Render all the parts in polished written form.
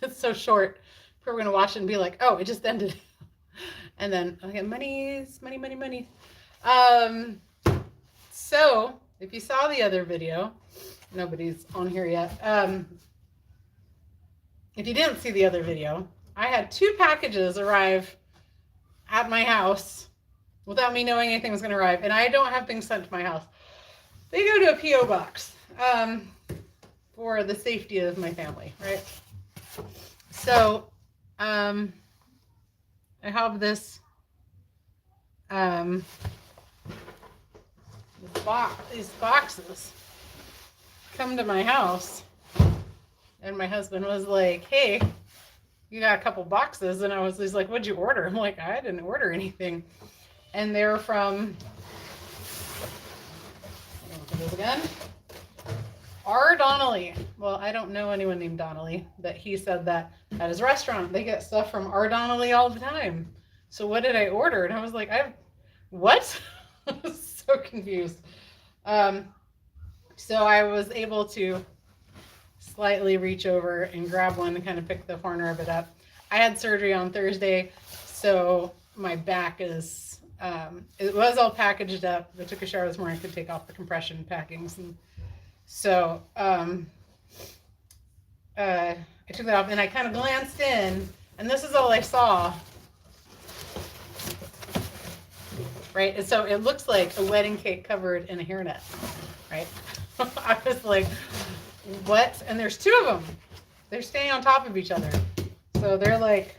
it's so short. People are going to watch it and be like, oh, it just ended. And then, okay, money's money, money, money. So, if you saw the other video, nobody's on here yet. If you didn't see the other video, I had 2 packages arrive at my house without me knowing anything was going to arrive. And I don't have things sent to my house. They go to a P.O. box for the safety of my family, right? So, I have these boxes come to my house, and my husband was like, hey, you got a couple boxes. And he's like, what'd you order? I'm like, I didn't order anything. And they're from, look at this again, R. Donnelly. Well, I don't know anyone named Donnelly, but he said that at his restaurant they get stuff from R. Donnelly all the time. So what did I order? And I was like, what? I was so confused. So I was able to slightly reach over and grab one and kind of pick the corner of it up. I had surgery on Thursday, so my back is, it was all packaged up. I took a shower this morning, I could take off the compression packings. And so I took that off and I kind of glanced in, and this is all I saw. Right? And so it looks like a wedding cake covered in a hairnet, right? I was like, what? And there's 2 of them. They're staying on top of each other. So they're like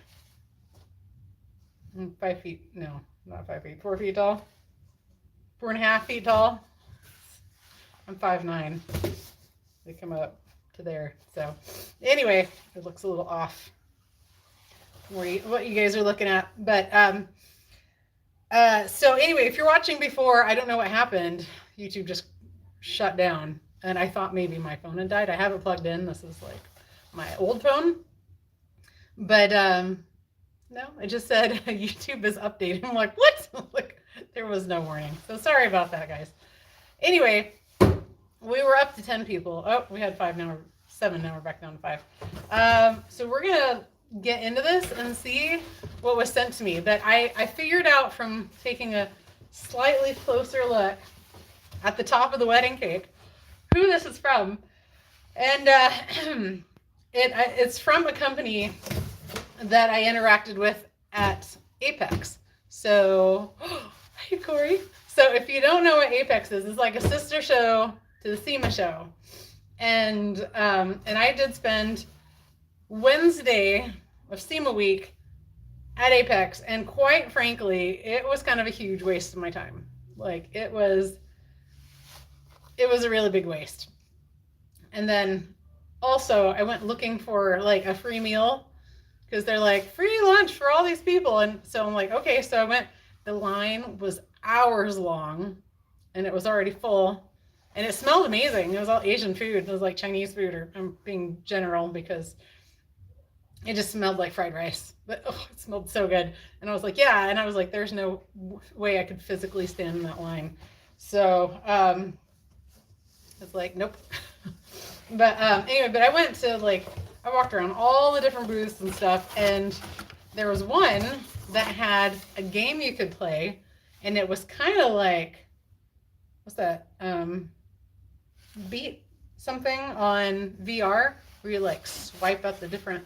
5 feet, no, not 5 feet, 4 feet tall, 4.5 feet tall. I'm 5'9". They come up to there. So anyway, it looks a little off what you guys are looking at. But so anyway, if you're watching before, I don't know what happened. YouTube just shut down, and I thought maybe my phone had died. I have it plugged in. This is like my old phone, but no, it just said YouTube is updating. I'm like, what? Like, there was no warning. So sorry about that, guys. Anyway, we were up to 10 people. Oh, we had 5 now, 7 now. We're back down to 5. So we're gonna get into this and see what was sent to me. That I figured out from taking a slightly closer look at the top of the wedding cake who this is from. And it's from a company that I interacted with at Apex. So, hey Corey. So if you don't know what Apex is, it's like a sister show to the SEMA show. And I did spend Wednesday of SEMA week at Apex, and quite frankly, it was kind of a huge waste of my time. Like, it was a really big waste. And then also I went looking for like a free meal, because they're like free lunch for all these people. And so I'm like, okay, so I went, the line was hours long and it was already full, and it smelled amazing. It was all Asian food. It was like Chinese food, or I'm being general because it just smelled like fried rice, but it smelled so good. And I was like, yeah. And I was like, there's no way I could physically stand in that line. So it's like, nope. But anyway, but I went to I walked around all the different booths and stuff, and there was one that had a game you could play, and it was kind of like, what's that? Beat something on VR, where you like swipe up the different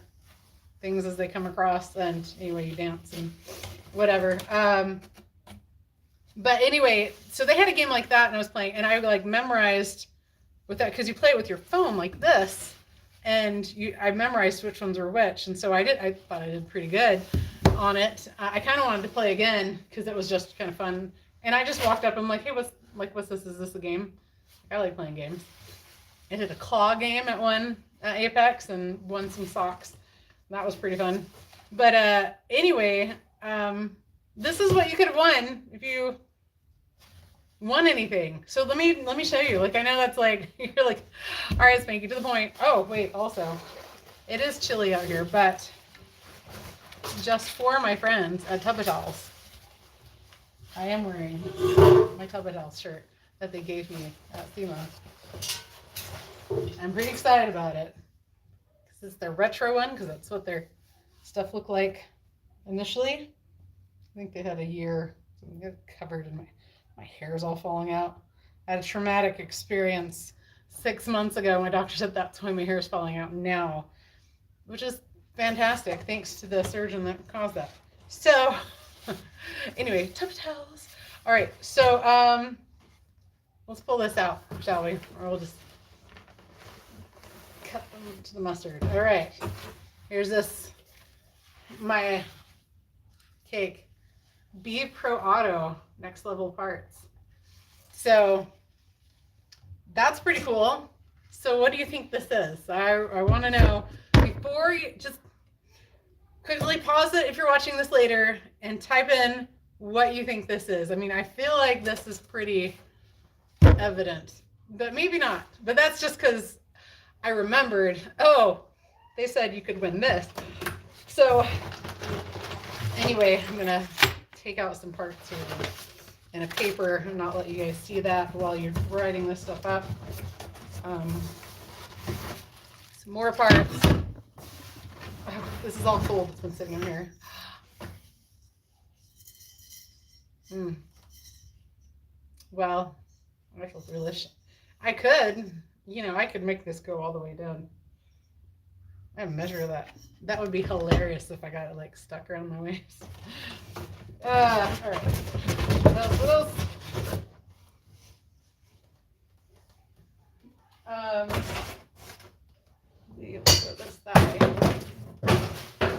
things as they come across, and anyway, you dance and whatever. But anyway, so they had a game like that, and I was playing, and I like memorized with that, because you play it with your phone like this, and I memorized which ones were which, and so I thought I did pretty good on it. I kind of wanted to play again because it was just kind of fun, and I just walked up and I'm like, hey, what's this? Is this a game? I like playing games. I did a claw game at Apex and won some socks. That was pretty fun. But anyway, this is what you could have won if you won anything. So let me show you. Like, I know that's like, you're like, all right, Spanky, to the point. Oh, wait, also, it is chilly out here, but just for my friends at Tubba Towels, I am wearing my Tubba Towels shirt that they gave me at SEMA. I'm pretty excited about it, because This is their retro one because that's what their stuff looked like initially. I think they had a year. So I got covered and my hair's all falling out. I had a traumatic experience 6 months ago. My doctor said that's why my hair is falling out now, which is fantastic. Thanks to the surgeon that caused that. So anyway, tub towels. All right, so let's pull this out, shall we? Or we'll just cut them to the mustard. All right, here's my cake. B Pro Auto, next level parts. So that's pretty cool. So what do you think this is? I want to know, before you just quickly pause it if you're watching this later and type in what you think this is. I mean, I feel like this is pretty evident, but maybe not. But that's just because I remembered, oh, they said you could win this. So anyway, I'm gonna take out some parts here in a paper and not let you guys see that while you're writing this stuff up. Some more parts. Oh, this is all cold. It's been sitting in here. Well, I feel foolish. I could make this go all the way down. I measure that. That would be hilarious if I got it like stuck around my waist. All right. What else? Let's go this that way.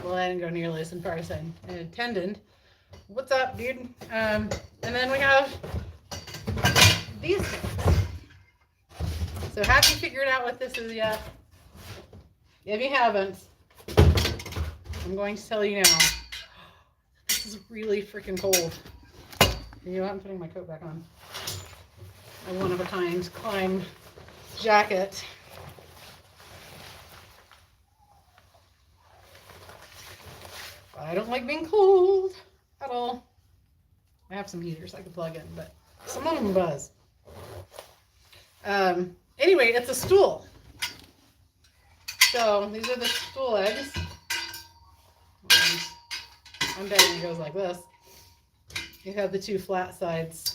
Well, I didn't go nearly as far as I intended. What's up, dude? And then we have these things. So have you figured out what this is yet? If you haven't, I'm going to tell you now. This is really freaking cold. You know what? I'm putting my coat back on. My one-of-a-kind climb jacket. I don't like being cold at all. I have some heaters I can plug in, but some of them buzz. Anyway, it's a stool. So these are the stool legs. I'm betting it goes like this. You have the two flat sides.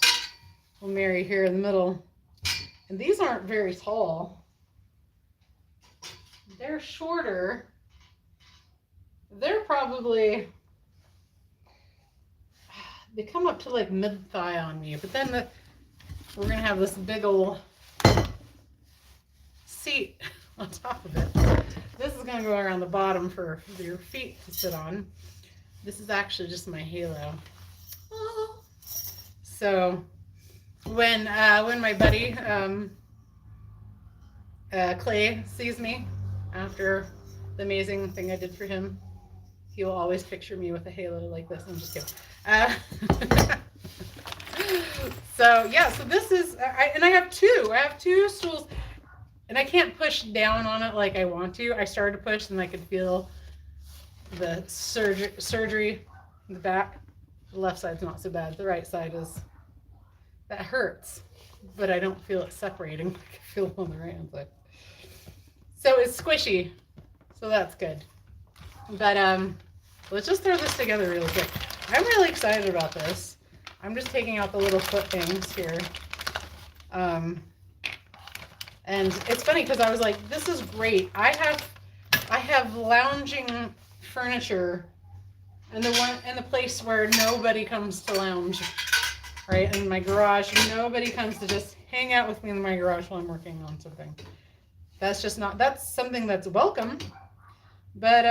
We'll marry here in the middle. And these aren't very tall. They're shorter. They're probably, they come up to like mid-thigh on me, but then we're going to have this big old seat on top of it. This is going to go around the bottom for your feet to sit on. This is actually just my halo. So when my buddy Clay sees me after the amazing thing I did for him, he will always picture me with a halo like this. I'm just kidding. So yeah, so this is, and I have two stools, and I can't push down on it like I want to. I started to push and I could feel the surgery in the back. The left side's not so bad. The right side that hurts, but I don't feel it separating like I feel on the right hand side. So it's squishy, so that's good. But let's just throw this together really quick. I'm really excited about this. I'm just taking out the little foot things here. And it's funny because I was like, this is great. I have lounging furniture in the place where nobody comes to lounge, right? In my garage, nobody comes to just hang out with me in my garage while I'm working on something. That's something that's welcome, but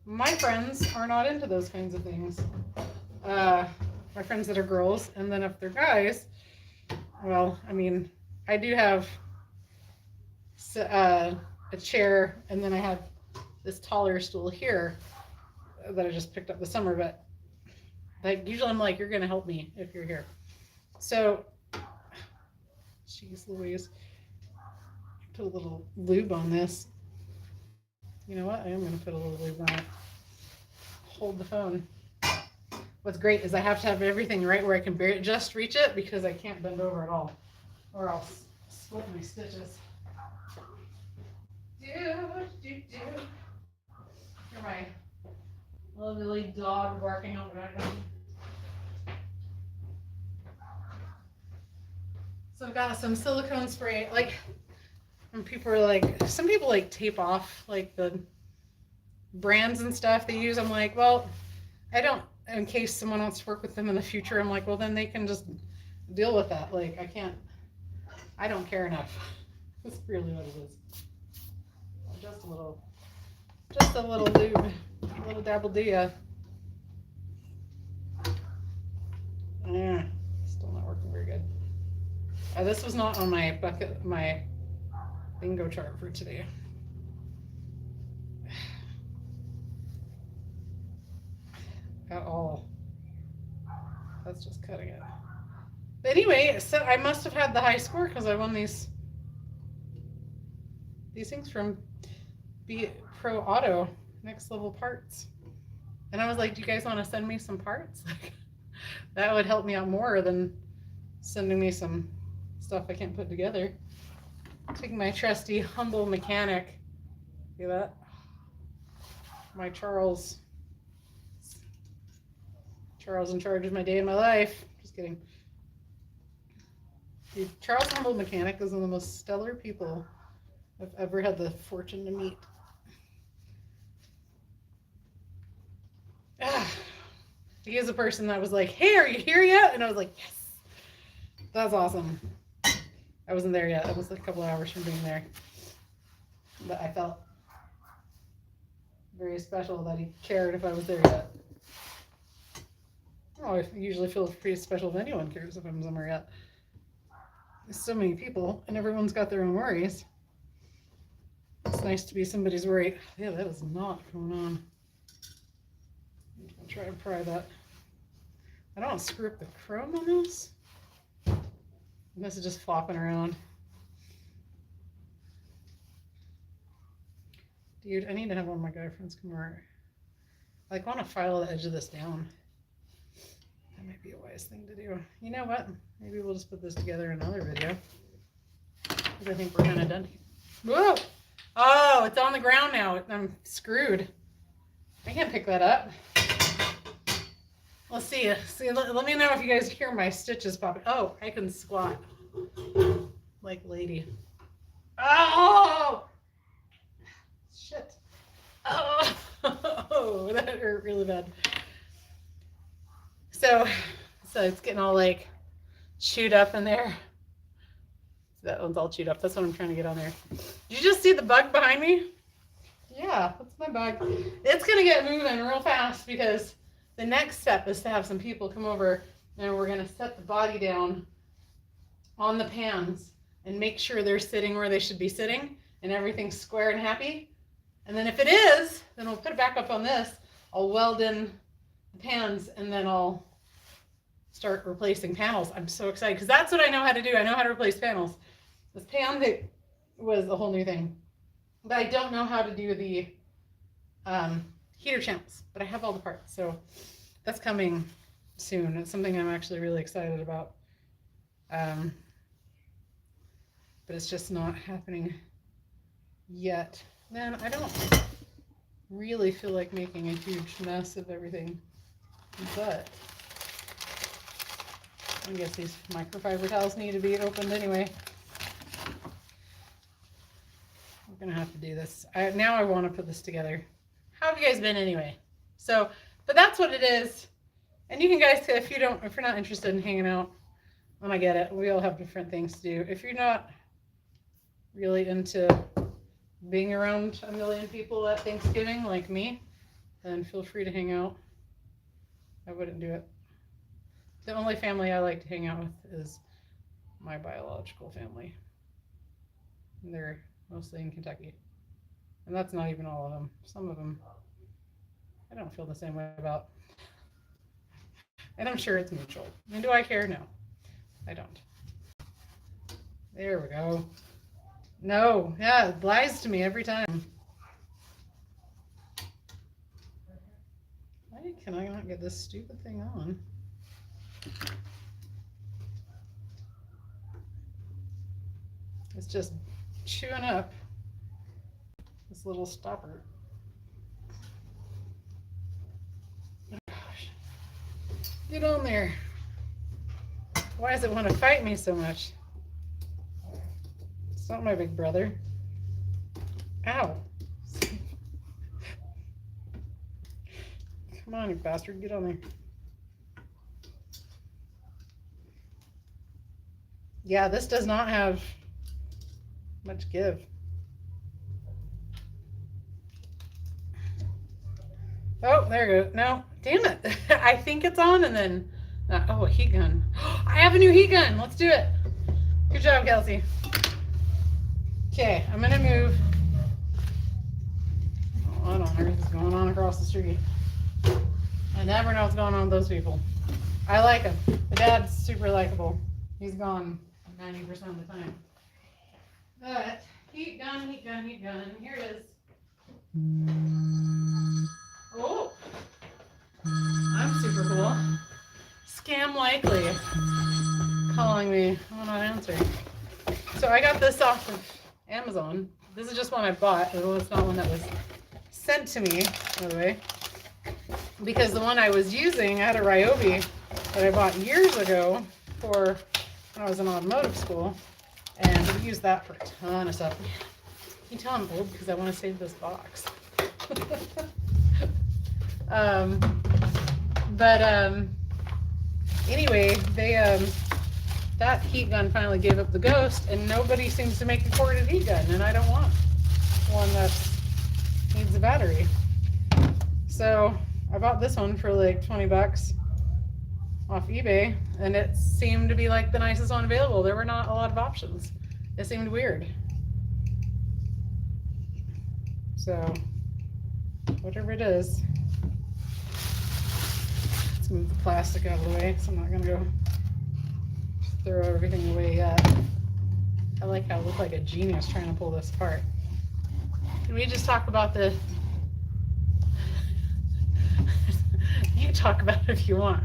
my friends are not into those kinds of things. My friends that are girls, and then if they're guys, well, I mean, I do have a chair, and then I have this taller stool here that I just picked up this summer, but like usually I'm like, you're gonna help me if you're here. So, jeez Louise, put a little lube on this. You know what? I am gonna put a little lube on it. Hold the phone. What's great is I have to have everything right where I can just reach it, because I can't bend over at all, or I'll split my stitches. Dude, Hear my lovely dog barking out the background. So I've got some silicone spray. Like, and people are like, some people like tape off like the brands and stuff they use. I'm like, well, I don't, in case someone wants to work with them in the future, I'm like, well, then they can just deal with that. Like, I don't care enough. That's really what it is. Just a little lube, a little dabble do ya. Yeah, still not working very good. This was not on my bingo chart for today. At all. That's just cutting it. But anyway, so I must have had the high score because I won these things from Be Pro Auto, Next Level Parts. And I was like, do you guys want to send me some parts? That would help me out more than sending me some stuff I can't put together. Taking my trusty, humble mechanic. See that? My Charles in charge of my day and my life. Just kidding. Dude, Charles Humble Mechanic is one of the most stellar people I've ever had the fortune to meet. He is a person that was like, hey, are you here yet? And I was like, yes. That's awesome. I wasn't there yet. I was a couple of hours from being there. But I felt very special that he cared if I was there yet. Oh, I usually feel pretty special if anyone cares if I'm somewhere yet. There's so many people, and everyone's got their own worries. It's nice to be somebody's worry. Yeah, that is not going on. I'm gonna try and pry that. I don't want to screw up the chrome on this. This is just flopping around. Dude, I need to have one of my guy friends come over. I want to file the edge of this down. That might be a wise thing to do. You know what? Maybe we'll just put this together in another video. Because I think we're kind of done. Whoa! Oh, it's on the ground now. I'm screwed. I can't pick that up. Let's see. Let me know if you guys hear my stitches popping. Oh, I can squat like lady. Oh! Shit. Oh, that hurt really bad. So it's getting all like chewed up in there. That one's all chewed up. That's what I'm trying to get on there. Did you just see the bug behind me? Yeah, that's my bug. It's gonna get moving real fast because the next step is to have some people come over and we're gonna set the body down on the pans and make sure they're sitting where they should be sitting and everything's square and happy. And then if it is, then we'll put it back up on this. I'll weld in the pans and then I'll start replacing panels. I'm so excited because that's what I know how to do. I know how to replace panels. This pan that was a whole new thing. But I don't know how to do the heater channels, but I have all the parts. So that's coming soon. It's something I'm actually really excited about. But it's just not happening yet. Man, I don't really feel like making a huge mess of everything, but I guess these microfiber towels need to be opened anyway. We're gonna have to do this. Now I want to put this together. How have you guys been anyway? So, but that's what it is. And you can guys, if you're not interested in hanging out, when I get it, we all have different things to do. If you're not really into being around a million people at Thanksgiving like me, then feel free to hang out. I wouldn't do it. The only family I like to hang out with is my biological family. And they're mostly in Kentucky. And that's not even all of them. Some of them I don't feel the same way about. And I'm sure it's mutual. And do I care? No, I don't. There we go. No, yeah, it lies to me every time. Why can I not get this stupid thing on? It's just chewing up. this little stopper. Oh, gosh. Get on there. Why does it want to fight me so much? It's not my big brother. Ow. Come on, you bastard. Get on there. Yeah, this does not have much give. Oh, there you go. No, damn it. I think it's on and then, oh, a heat gun. I have a new heat gun. Let's do it. Good job, Kelsey. Okay, I'm going to move. Oh, what on earth is going on across the street? I never know what's going on with those people. I like him. The dad's super likable. He's gone 90% of the time. But heat gun, heat gun, heat gun. Here it is. Oh, I'm super cool. Scam likely calling me. I'm not answering. So I got this off of Amazon. This is just one I bought. It's not one that was sent to me, by the way. Because the one I was using, I had a Ryobi that I bought years ago for when I was in automotive school, and we used that for a ton of stuff. You tell I'm old because I want to save this box. Anyway, they that heat gun finally gave up the ghost, and nobody seems to make a corded heat gun, and I don't want one that needs a battery. So I bought this one for like 20 bucks off eBay, and it seemed to be like the nicest one available. There were not a lot of options. It seemed weird. So whatever it is, let's move the plastic out of the way, so I'm not gonna go throw everything away yet. I like how I look like a genius trying to pull this apart. Can we just talk about the you talk about it if you want.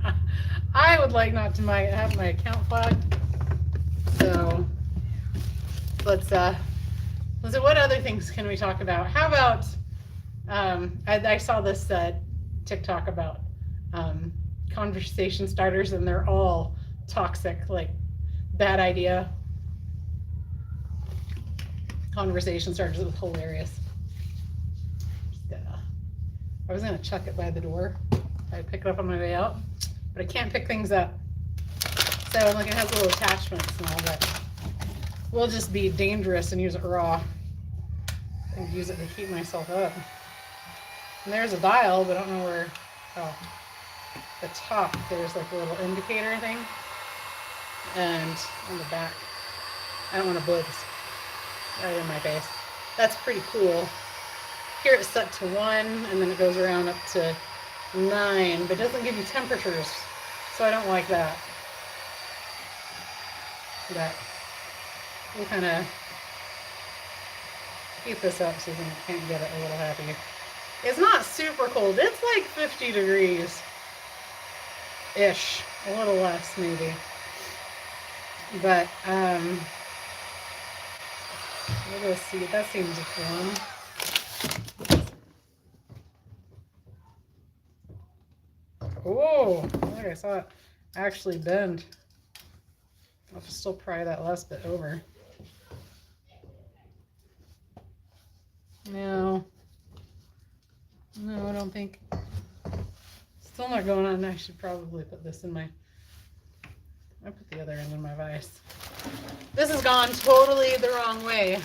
I would like not to have my account flagged. So let's what other things can we talk about? How about I saw this TikTok about conversation starters, and they're all toxic, like bad idea. Conversation starters was hilarious. I was gonna chuck it by the door. I pick it up on my way out, but I can't pick things up. So like it has little attachments and all that. We'll just be dangerous and use it raw and use it to heat myself up. And there's a dial, but I don't know where. Oh, the top there's like a little indicator thing, and on the back, I don't want to blow this right in my face. That's pretty cool. Here it's set to 1, and then it goes around up to 9, but it doesn't give you temperatures, so I don't like that. But we'll kind of heat this up so you can get it a little happy. It's not super cold. It's like 50 degrees ish, a little less maybe. But we'll go see. That seems warm. Oh, look, I saw it actually bend. I'll still pry that last bit over. No, I don't think. Still not going on. I should probably put this in my. I put the other end in my vise. This has gone totally the wrong way,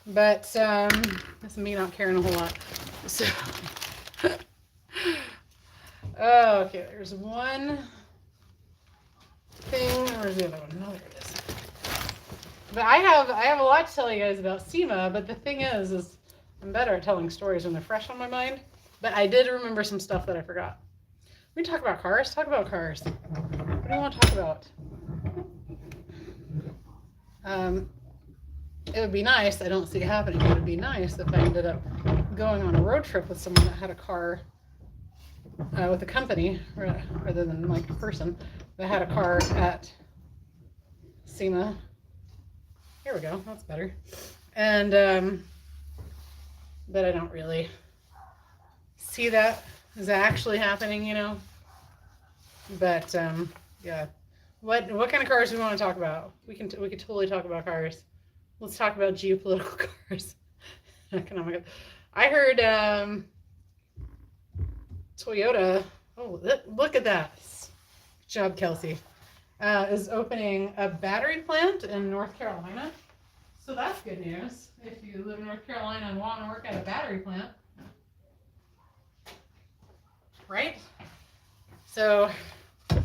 but this is me not caring a whole lot. So. Oh, okay, there's one thing. Where's the other one? Oh, there it is. But I have a lot to tell you guys about SEMA, but the thing is I'm better at telling stories when they're fresh on my mind. But I did remember some stuff that I forgot. We talk about cars. Talk about cars. What do you want to talk about? It would be nice. I don't see it happening. But it would be nice if I ended up going on a road trip with someone that had a car. With a company rather than like a person that had a car at SEMA. Here we go, that's better. And but I don't really see that is actually happening, you know. But yeah, what kind of cars do we want to talk about? We could totally talk about cars. Let's talk about geopolitical cars. Economic. I heard Toyota. Oh, look at that! Good job, Kelsey. Is opening a battery plant in North Carolina. So that's good news if you live in North Carolina and want to work at a battery plant. Right? So, there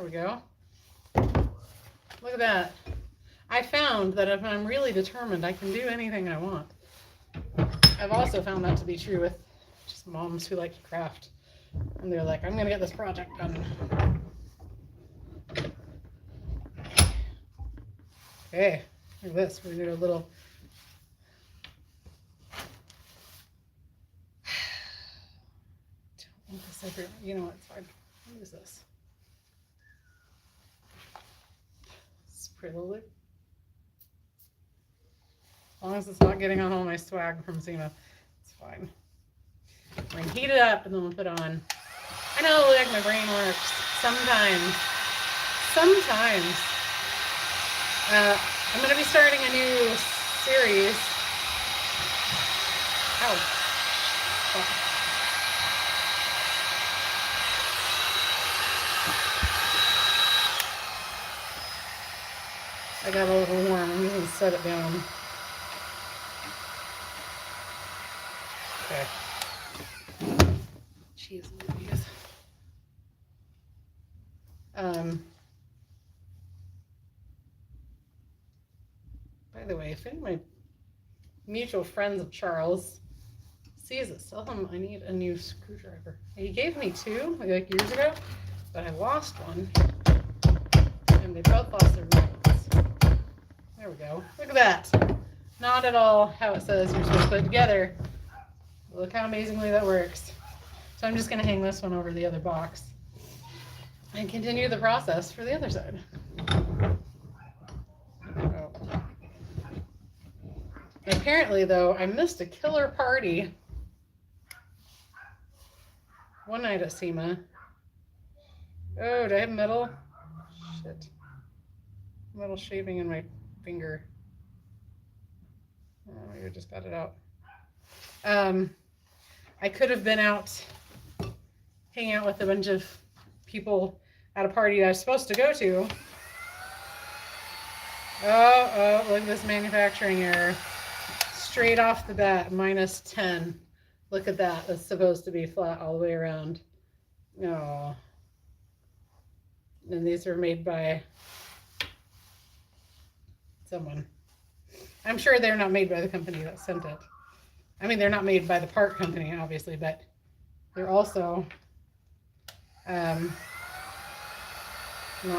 we go. Look at that. I found that if I'm really determined, I can do anything I want. I've also found that to be true with just moms who like to craft. And they're like, I'm going to get this project done. Okay, look at this. We're going to do a little... Don't want this everywhere. You know what? It's fine. What is this? Pretty little loop. As long as it's not getting on all my swag from SEMA, it's fine. We're going to heat it up and then we'll put it on. I know, like, my brain works. Sometimes. I'm going to be starting a new series. Ow. Oh. I got a little warm. I'm just going to set it down. Okay. Jeez Louise. By the way, if any of my mutual friends of Charles sees this, tell him I need a new screwdriver. He gave me two like years ago, but I lost one. And they both lost their magnets. There we go. Look at that. Not at all how it says you're supposed to put it together. Look how amazingly that works. So I'm just going to hang this one over the other box and continue the process for the other side. Oh. Apparently, though, I missed a killer party one night at SEMA. Oh, do I have metal? Shit. Metal shaving in my finger. Oh, maybe I just got it out. I could have been out hanging out with a bunch of people at a party I was supposed to go to. Oh, look at this manufacturing error. Straight off the bat, -10. Look at that. It's supposed to be flat all the way around. Oh. And these are made by someone. I'm sure they're not made by the company that sent it. I mean, they're not made by the part company, obviously, but they're also not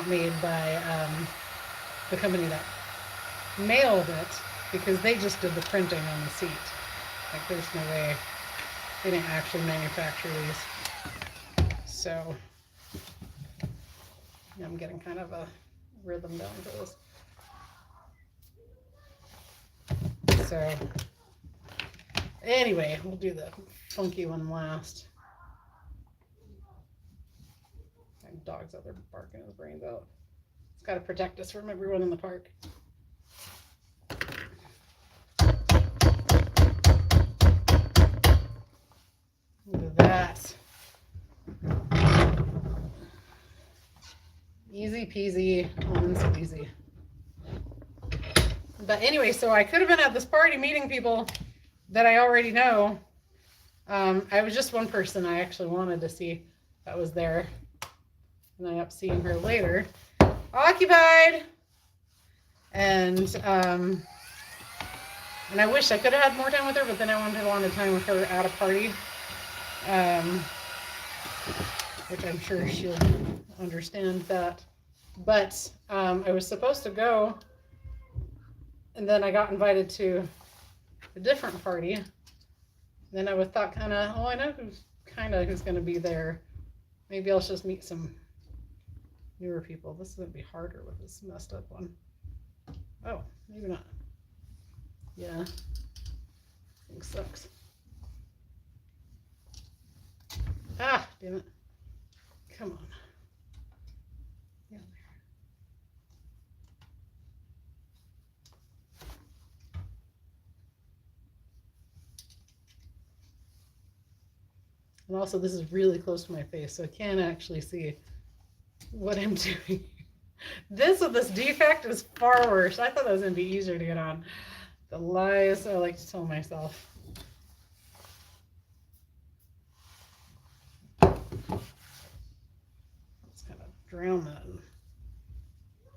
made by the company that mailed it, because they just did the printing on the seat. Like, there's no way they didn't actually manufacture these. So, yeah, I'm getting kind of a rhythm down for this. So, anyway, we'll do the funky one last. My dog's out there barking his brains out. It's got to protect us from everyone in the park. Look at that. Easy peasy, lemon squeezy. But anyway, so I could have been at this party meeting people that I already know. I was just one person I actually wanted to see that was there. And I ended up seeing her later. Occupied! And I wish I could have had more time with her, but then I wanted to want time with her at a party. Which I'm sure she'll understand that. But I was supposed to go, and then I got invited to a different party. Then I thought kind of, oh, I know who's going to be there. Maybe I'll just meet some newer people. This is going to be harder with this messed up one. Oh, maybe not. Yeah. Thing sucks. Ah, damn it. Come on. Yeah. And also, this is really close to my face, so I can't actually see what I'm doing. This with this defect is far worse. I thought that was going to be easier to get on. The lies I like to tell myself. Let's kind of drown that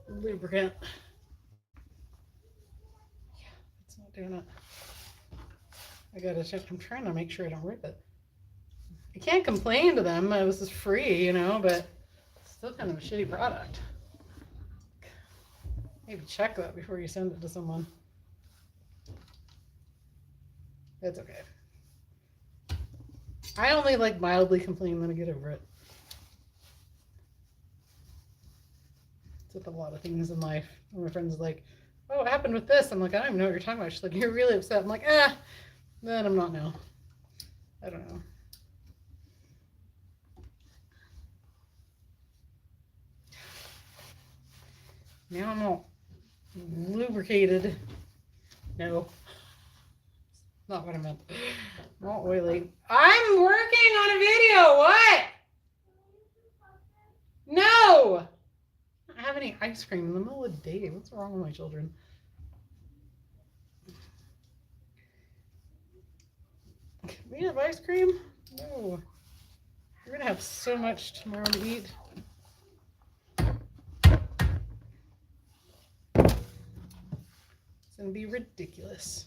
in lubricant. Yeah, it's not doing it. I gotta check. I'm trying to make sure I don't rip it. I can't complain to them. This is free, you know, but it's still kind of a shitty product. Maybe check that before you send it to someone. It's okay. I only like mildly complain, then I get over it. It's with a lot of things in life. My friend's like, oh, what happened with this? I'm like, I don't even know what you're talking about. She's like, you're really upset. I'm like, then I'm not now. I don't know. Now I'm all lubricated. No, not what I meant. Not oily. I'm working on a video. What? No. I don't have any ice cream in the middle of the day. What's wrong with my children? Can we have ice cream? No. We're gonna have so much tomorrow to eat. It's gonna be ridiculous.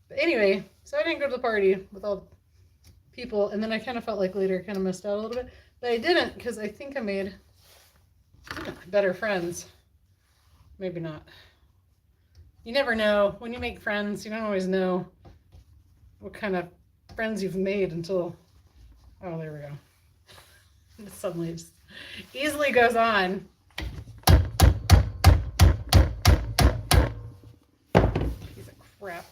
But anyway, so I didn't go to the party with all the people, and then I kind of felt like later I kind of missed out a little bit, but I didn't because I think I made better friends. Maybe not. You never know. When you make friends, you don't always know what kind of friends you've made until, oh, there we go. It suddenly just easily goes on. Piece of crap.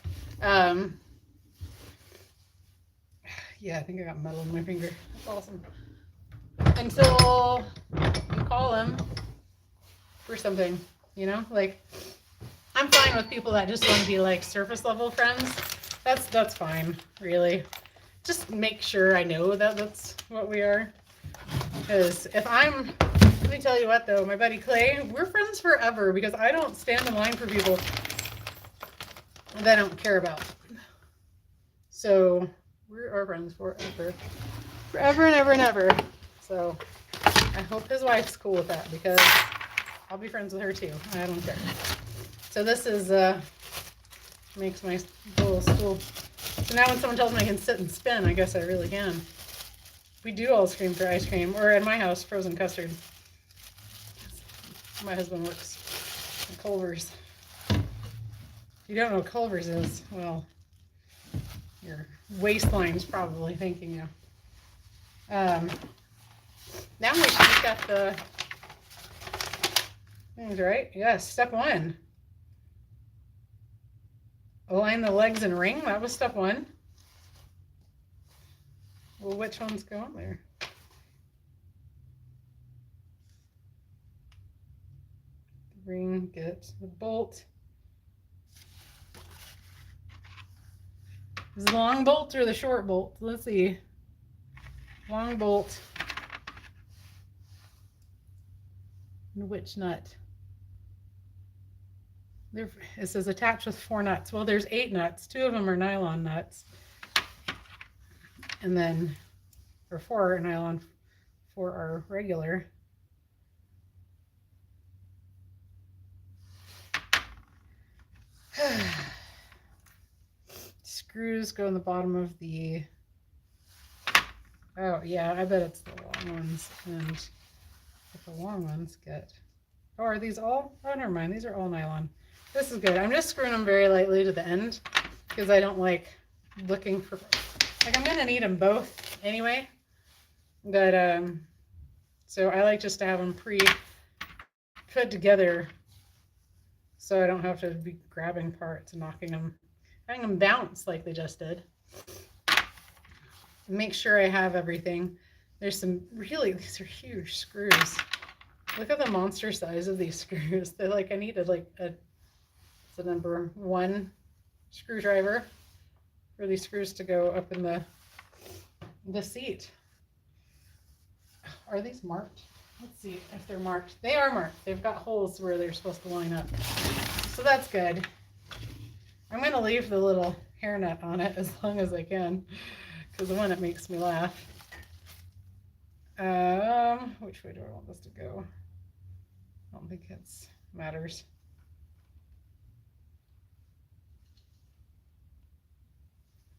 Yeah, I think I got metal in my finger. That's awesome. Until you call them for something, you know? Like, I'm fine with people that just want to be like surface level friends. That's fine, really. Just make sure I know that that's what we are. Because if I'm, let me tell you what though, my buddy Clay, we're friends forever because I don't stand in line for people that I don't care about. So we are friends forever. Forever and ever and ever. So I hope his wife's cool with that because I'll be friends with her too. I don't care. So this is, makes my little stool. So now when someone tells me I can sit and spin, I guess I really can. We do all scream for ice cream, or at my house, frozen custard. My husband works at Culver's. If you don't know what Culver's is, well, your waistline's probably thanking you. Now we just got the things right. Yes, step one. Align the legs and ring. That was step one. Well, which ones go on there? The ring, get the bolt. Is the long bolt or the short bolt? Let's see. Long bolt. And which nut? There, it says attached with 4 nuts. Well, there's 8 nuts. 2 of them are nylon nuts. And then, or 4 are nylon, 4 are regular. Screws go in the bottom of the, oh yeah, I bet it's the long ones. And if the long ones get, oh, are these all? Oh, never mind. These are all nylon. This is good. I'm just screwing them very lightly to the end because I don't like looking for, like I'm going to need them both anyway. But So I like just to have them put together so I don't have to be grabbing parts and having them bounce like they just did. Make sure I have everything. There's these are huge screws. Look at the monster size of these screws. They're like, I needed like it's a number 1 screwdriver for these screws to go up in the seat. Are these marked? Let's see if they're marked. They are marked. They've got holes where they're supposed to line up. So that's good. I'm going to leave the little hairnet on it as long as I can, because one, it makes me laugh. Which way do I want this to go? I don't think it matters.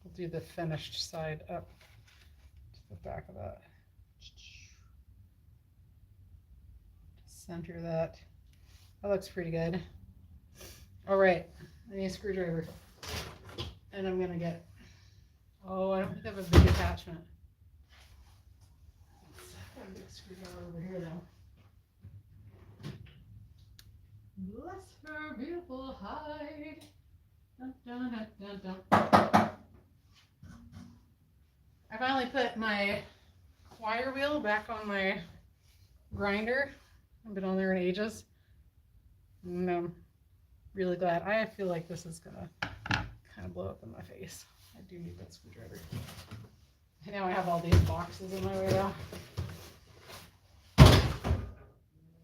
We'll do the finished side up to the back of that. Center that. That looks pretty good. All right, I need a screwdriver. And I'm gonna get, oh, I don't think I have a big attachment. I have a big screwdriver over here though. Bless her beautiful hide. Dun, dun, dun, dun, dun. I finally put my wire wheel back on my grinder. I've been on there in ages. And I'm really glad. I feel like this is gonna kind of blow up in my face. I do need that screwdriver. Now I have all these boxes in my way though.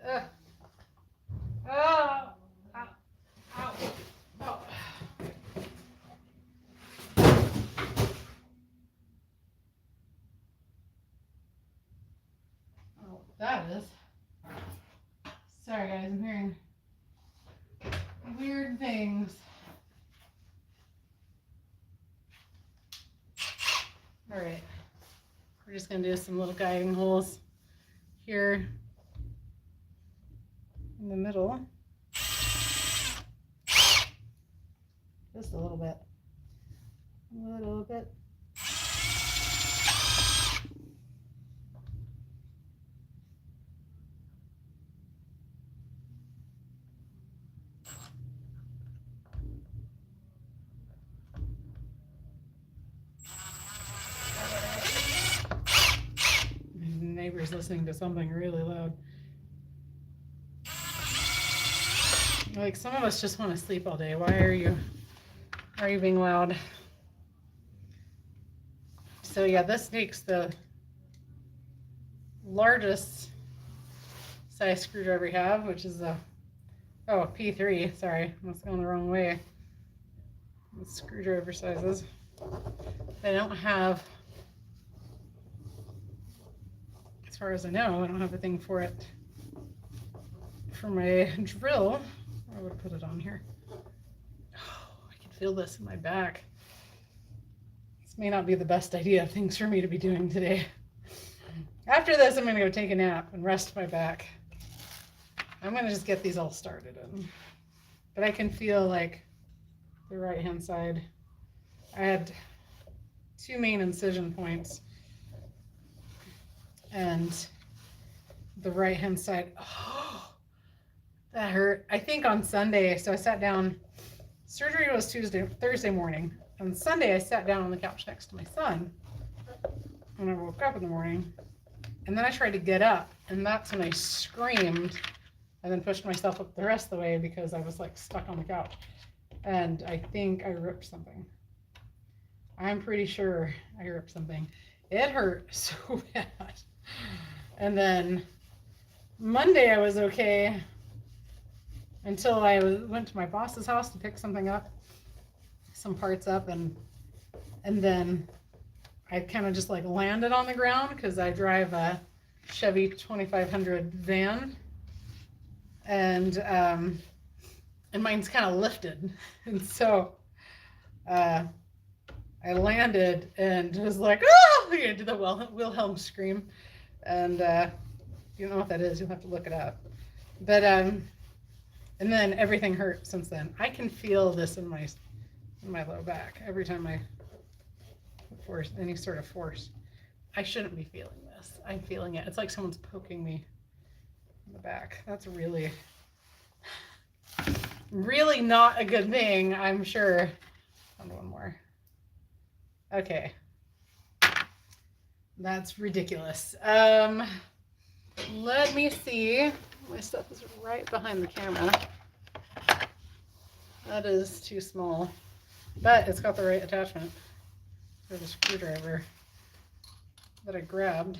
Oh, ow, ow, oh. Oh, that is. Sorry guys, I'm hearing weird things. All right, we're just gonna do some little guiding holes here in the middle. Just a little bit. A little bit. Neighbor's listening to something really loud. Like, some of us just want to sleep all day. Why are you being loud? So yeah, this makes the largest size screwdriver we have, which is a P3. Sorry, I was going the wrong way. The screwdriver sizes. I don't have, as far as I know, I don't have a thing for it for my drill. I would put it on here. Oh, I can feel this in my back. This may not be the best idea of things for me to be doing today. After this, I'm going to go take a nap and rest my back. I'm going to just get these all started in. But I can feel like the right hand side. I had 2 main incision points. And the right hand side, oh, that hurt. I think on Sunday, so I sat down, surgery was Thursday morning. On Sunday, I sat down on the couch next to my son when I woke up in the morning. And then I tried to get up, and that's when I screamed and then pushed myself up the rest of the way because I was like stuck on the couch. And I think I ripped something. I'm pretty sure I ripped something. It hurt so bad. And then Monday I was okay until I went to my boss's house to pick something up, some parts up, and then I kind of just like landed on the ground because I drive a Chevy 2500 van, and mine's kind of lifted, and so I landed and was like, oh, you did the Wilhelm scream, and you don't know what that is, you'll have to look it up. But and then everything hurt since then. I can feel this in my low back every time I force any sort of force. I shouldn't be feeling this. Yes, I'm feeling it. It's like someone's poking me in the back. That's really, really not a good thing, I'm sure. And one more. Okay. That's ridiculous. Let me see. My stuff is right behind the camera. That is too small, but it's got the right attachment for the screwdriver that I grabbed.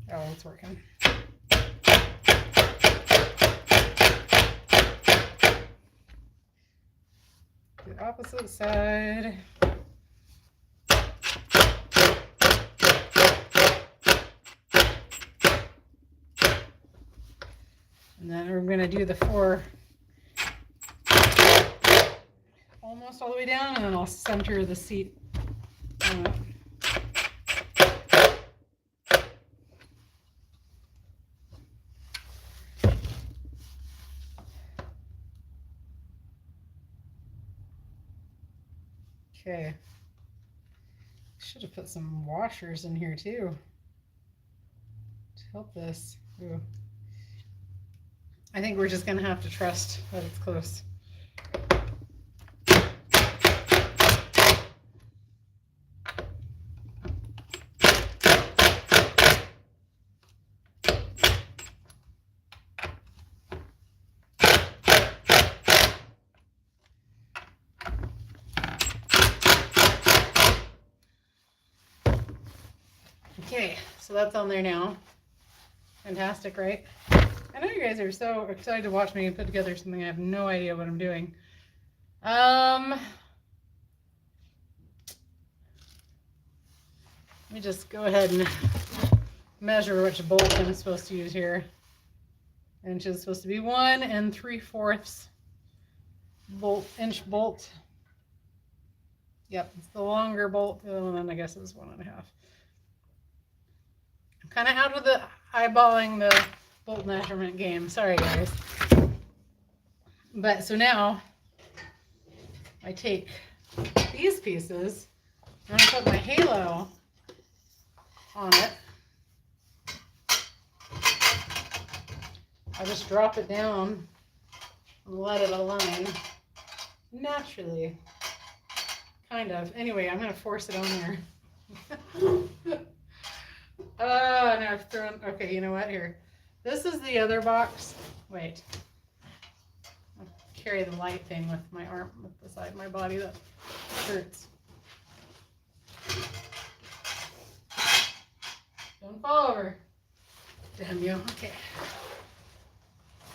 Oh, it's working. The opposite side. And then we're going to do the 4 almost all the way down, and then I'll center the seat. Okay. Should have put some washers in here too to help this. Ooh. I think we're just going to have to trust that it's close. Okay, so that's on there now. Fantastic, right? I know you guys are so excited to watch me put together something. I have no idea what I'm doing. Let me just go ahead and measure which bolt I'm supposed to use here. Inch is supposed to be 1 3/4 inch bolt. Yep, it's the longer bolt, and then I guess it's 1 1/2. I'm kind of out of the eyeballing the bolt measurement game. Sorry, guys. But so now I take these pieces and I put my halo on it. I just drop it down and let it align naturally. Kind of. Anyway, I'm going to force it on there. Oh, now I've thrown. Okay, you know what? Here. This is the other box. Wait. I'll carry the light thing with my arm, with the side of my body. That hurts. Don't fall over. Damn you. Okay.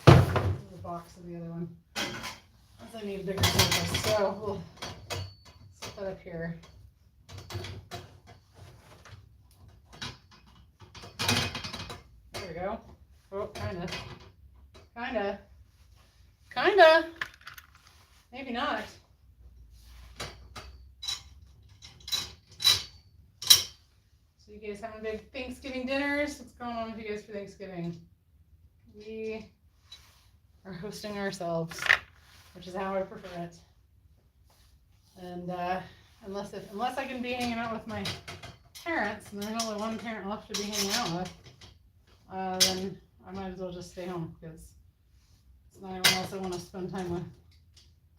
This is the box of the other one. I need a bigger surface, so we'll set that up here. There we go. Oh, kinda. Maybe not. So you guys having big Thanksgiving dinners? What's going on with you guys for Thanksgiving? We are hosting ourselves, which is how I prefer it. And unless I can be hanging out with my parents, and there's only one parent left to be hanging out with, then I might as well just stay home, because it's not anyone else I want to spend time with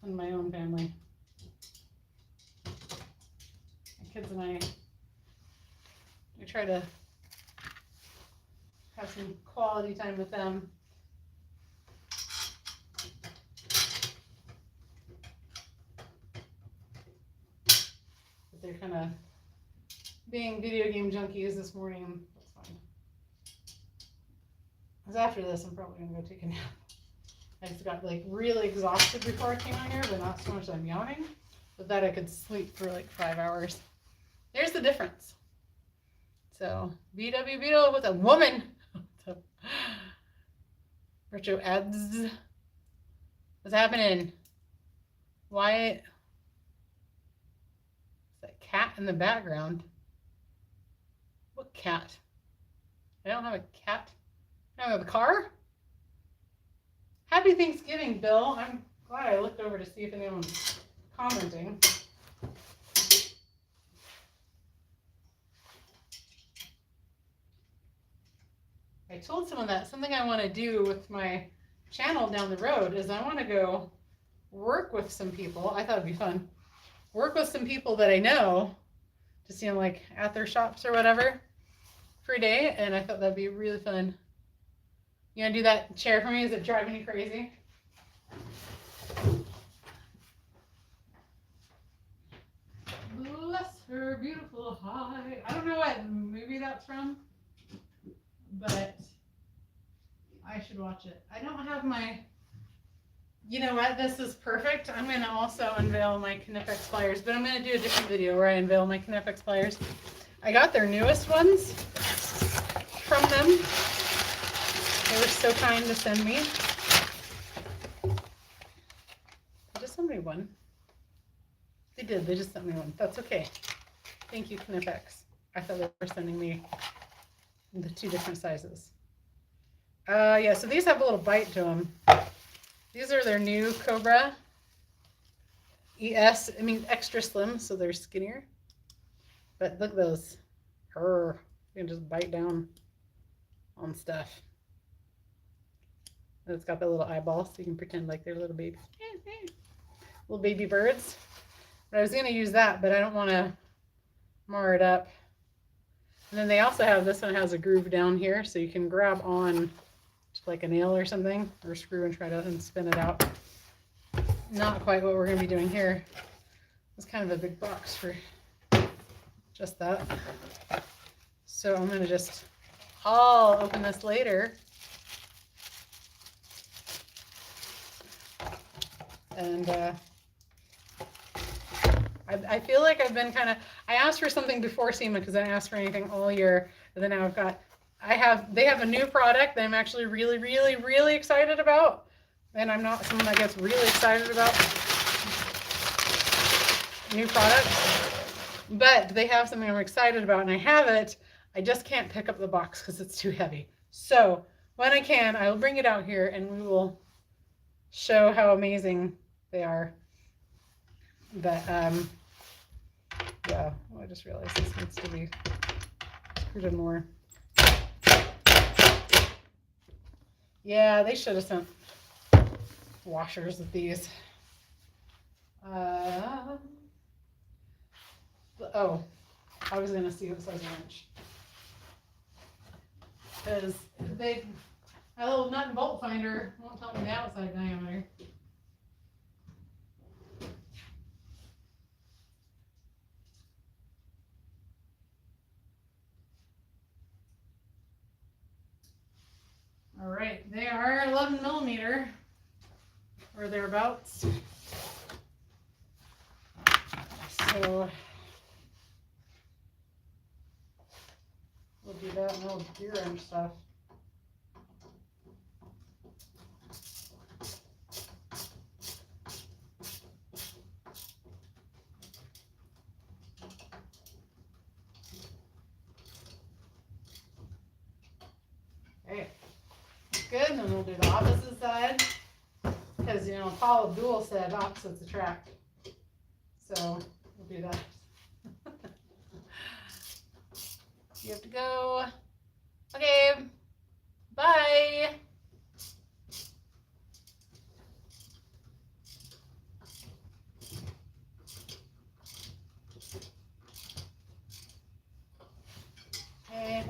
than my own family. My kids and I, we try to have some quality time with them. But they're kind of being video game junkies this morning. That's fine. Because after this, I'm probably going to go take a nap. I just got like really exhausted before I came on here, but not so much that I'm yawning, but that I could sleep for like 5 hours. There's the difference. So, BW Beetle with a woman. Retro ads. What's happening? Why? Is that cat in the background? What cat? I don't have a cat. I don't have a car? Happy Thanksgiving, Bill. I'm glad I looked over to see if anyone commenting. I told someone that something I want to do with my channel down the road is I want to go work with some people. I thought it'd be fun. Work with some people that I know to see them like at their shops or whatever for a day, and I thought that'd be really fun. You want to do that chair for me? Is it driving you crazy? Bless her beautiful hide. I don't know what movie that's from, but I should watch it. I don't have my, you know what, this is perfect. I'm going to also unveil my Knipex pliers, but I'm going to do a different video where I unveil my Knipex pliers. I got their newest ones from them. They were so kind to send me. They just sent me one. They did, they just sent me one. That's okay. Thank you, Knipex. I thought they were sending me the 2 different sizes. Yeah, so these have a little bite to them. These are their new Cobra ES, I mean extra slim, so they're skinnier. But look at those. You can just bite down on stuff. And it's got the little eyeball, so you can pretend like they're little babies. Little baby birds. But I was going to use that, but I don't want to mar it up. And then they also have, this one has a groove down here, so you can grab on like a nail or something, or screw and try to spin it out. Not quite what we're going to be doing here. It's kind of a big box for just that. So I'm going to just, I'll open this later. And I feel like I've been kind of, I asked for something before SEMA because I didn't ask for anything all year, but then now I've got, they have a new product that I'm actually really, really, really excited about. And I'm not someone that gets really excited about new products, but they have something I'm excited about and I have it. I just can't pick up the box because it's too heavy. So when I can, I will bring it out here and we will show how amazing they are. But yeah, I just realized this needs to be screwed in more. Yeah, they should have sent washers with these. Oh, I was gonna see what size wrench. Because my little nut and bolt finder won't tell me the outside diameter. All right, they are 11 millimeter or thereabouts. So we'll do that and we'll gear wrench stuff. Okay, good, and then we'll do the opposite side. Because, you know, Paul Abdul said opposites attract. So we'll do that. You have to go. Okay, bye. And,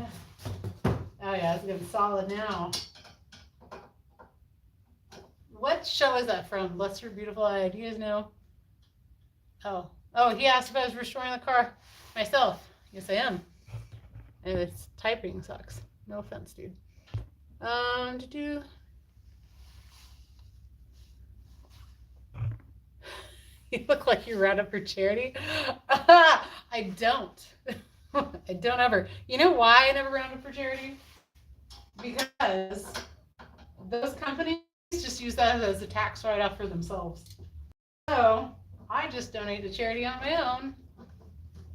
oh yeah, it's getting solid now. What show is that from? Bless Your Beautiful Eye. Do you guys know? Oh, he asked if I was restoring the car myself. Yes, I am. And it's typing sucks. No offense, dude. You look like you ran up for charity. I don't. I don't ever. You know why I never ran up for charity? Because those companies just use that as a tax write-off for themselves. So I just donate to charity on my own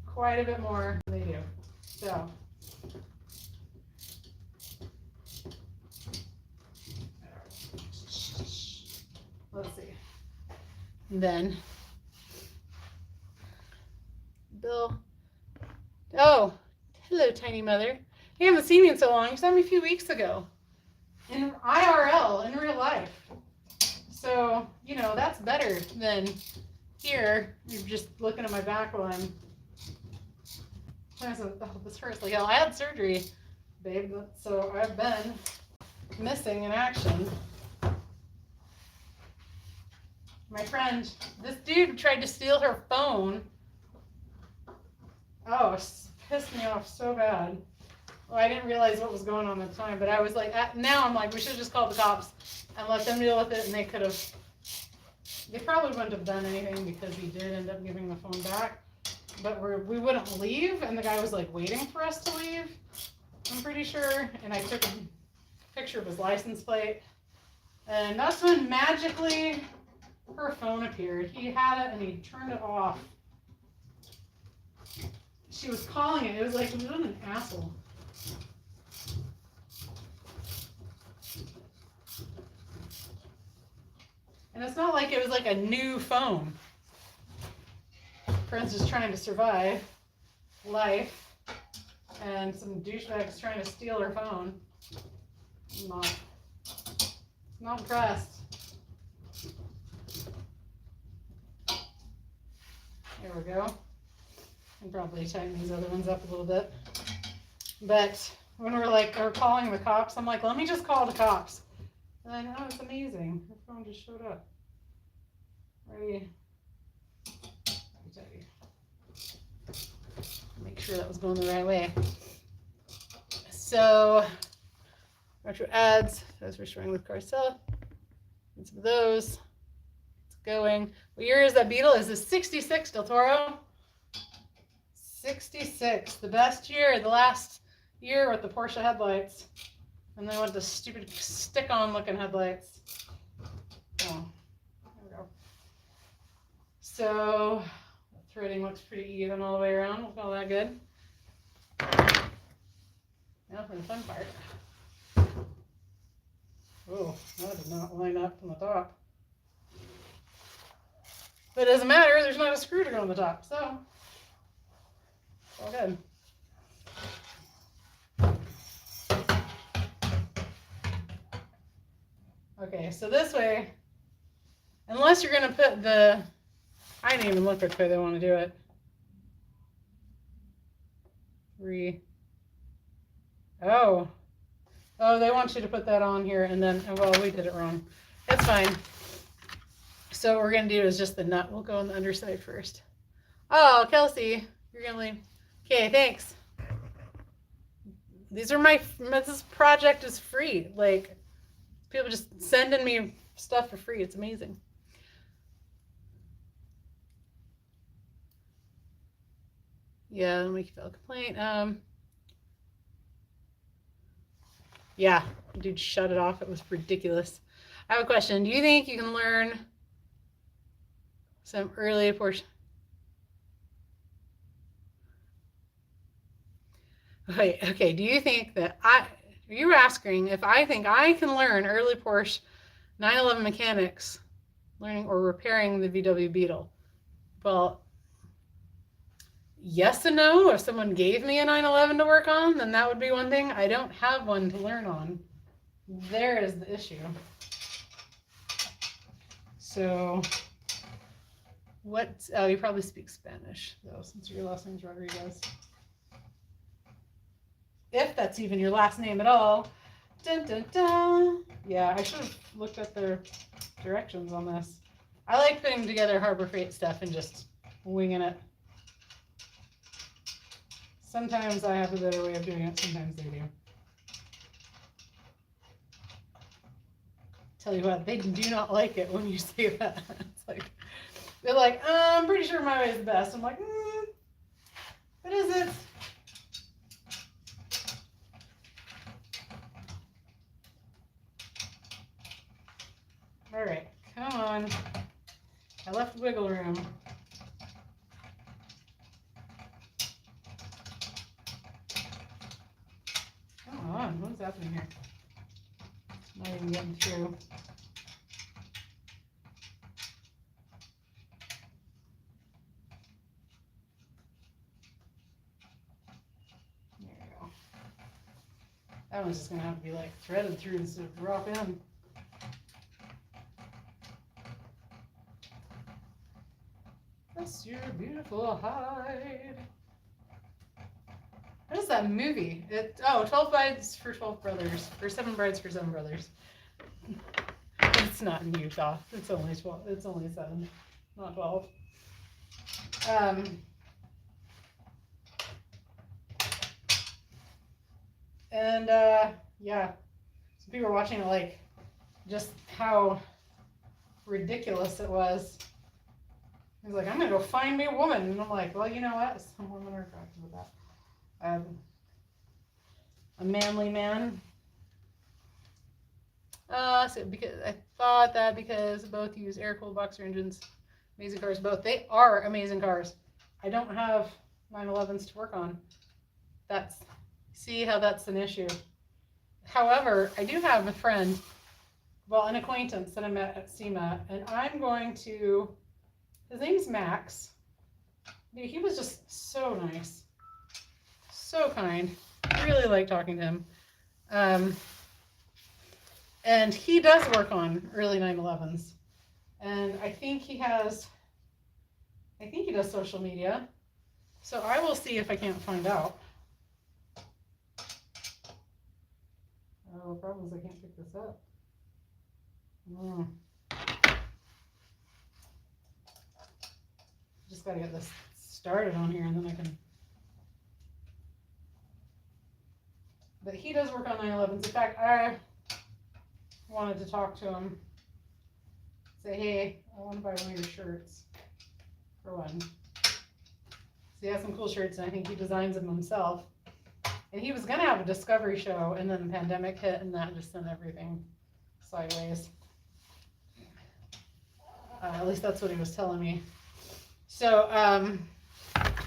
quite a bit more than they do. So let's see. And then tiny mother. You haven't seen me in so long. You saw me a few weeks ago. In IRL, in real life. So, you know, that's better than here. You're just looking at my back while I'm... Oh, this hurts like hell. I had surgery, babe, so I've been missing in action. My friend, this dude tried to steal her phone. Oh, it pissed me off so bad. Well, I didn't realize what was going on at the time, but I was like, now I'm like, we should have just called the cops and let them deal with it, and they could have, they probably wouldn't have done anything because he did end up giving the phone back, but we wouldn't leave, and the guy was like waiting for us to leave, I'm pretty sure, and I took a picture of his license plate, and that's when magically her phone appeared. He had it and he turned it off. She was calling it. It was like, what an asshole. And it's not like it was like a new phone. Friend's just trying to survive life, and some douchebag's trying to steal her phone. I'm not impressed. There we go. And probably tighten these other ones up a little bit. But when we're calling the cops, I'm like, let me just call the cops. And I know it's amazing. Her phone just showed up. Ready? Let me tell you. Make sure that was going the right way. So, retro ads. Those restoring with Carcel. And some of those. It's going. What year is that Beetle? Is this 66 Del Toro? 66. The best year. The last year with the Porsche headlights. And then with the stupid stick-on looking headlights. Oh, there we go. So, the threading looks pretty even all the way around. We'll call that good. Now for the fun part. Oh, that did not line up on the top. But it doesn't matter, there's not a screw to go on the top, so it's all good. Okay, so this way, unless you're going to put the, I didn't even look which way they want to do it. Oh, they want you to put that on here, and then, well, we did it wrong. It's fine. So what we're going to do is just the nut. We'll go on the underside first. Oh, Kelsey, you're going to leave. Okay, thanks. These are this project is free. Like, people just sending me stuff for free. It's amazing. Yeah, it'll make you feel a complaint. Yeah, dude, shut it off. It was ridiculous. I have a question. Do you think you can learn some early portion? Okay. Do you think that you were asking if I think I can learn early Porsche 911 mechanics, learning or repairing the VW Beetle? Well, yes and no. If someone gave me a 911 to work on, then that would be one thing. I don't have one to learn on. There is the issue. So, oh, you probably speak Spanish, though, since your last name's Rodriguez. If that's even your last name at all. Dun, dun, dun. Yeah, I should have looked at the directions on this. I like putting together Harbor Freight stuff and just winging it. Sometimes I have a better way of doing it, sometimes they do. Tell you what, they do not like it when you say that. It's like, they're like, I'm pretty sure my way is the best. I'm like, but is it? All right, come on. I left wiggle room. Come on, what's happening here? Not even getting through. There we go. That one's just gonna have to be like threaded through instead of drop in. That's your beautiful hide. What is that movie? 12 Brides for 12 Brothers. Or 7 Brides for 7 Brothers. It's not in Utah. It's only 12. It's only 7, not 12. Yeah. So people were watching it like just how ridiculous it was. He's like, I'm gonna go find me a woman, and I'm like, well, you know what? Some women are attracted to that. A manly man. So because I thought that because both use air-cooled boxer engines, amazing cars. Both they are amazing cars. I don't have 911s to work on. See how that's an issue. However, I do have a friend, well, an acquaintance that I met at SEMA, and I'm going to. His name's Max. Dude, he was just so nice, so kind. I really like talking to him. And he does work on early 911s. And I think he does social media. So I will see if I can't find out. Oh, the problem is I can't pick this up. Just gotta get this started on here and then I can. But he does work on 911s. In fact, I wanted to talk to him. Say, hey, I want to buy one of your shirts. For one. So he has some cool shirts and I think he designs them himself. And he was going to have a discovery show and then the pandemic hit and that just sent everything sideways. At least that's what he was telling me. So,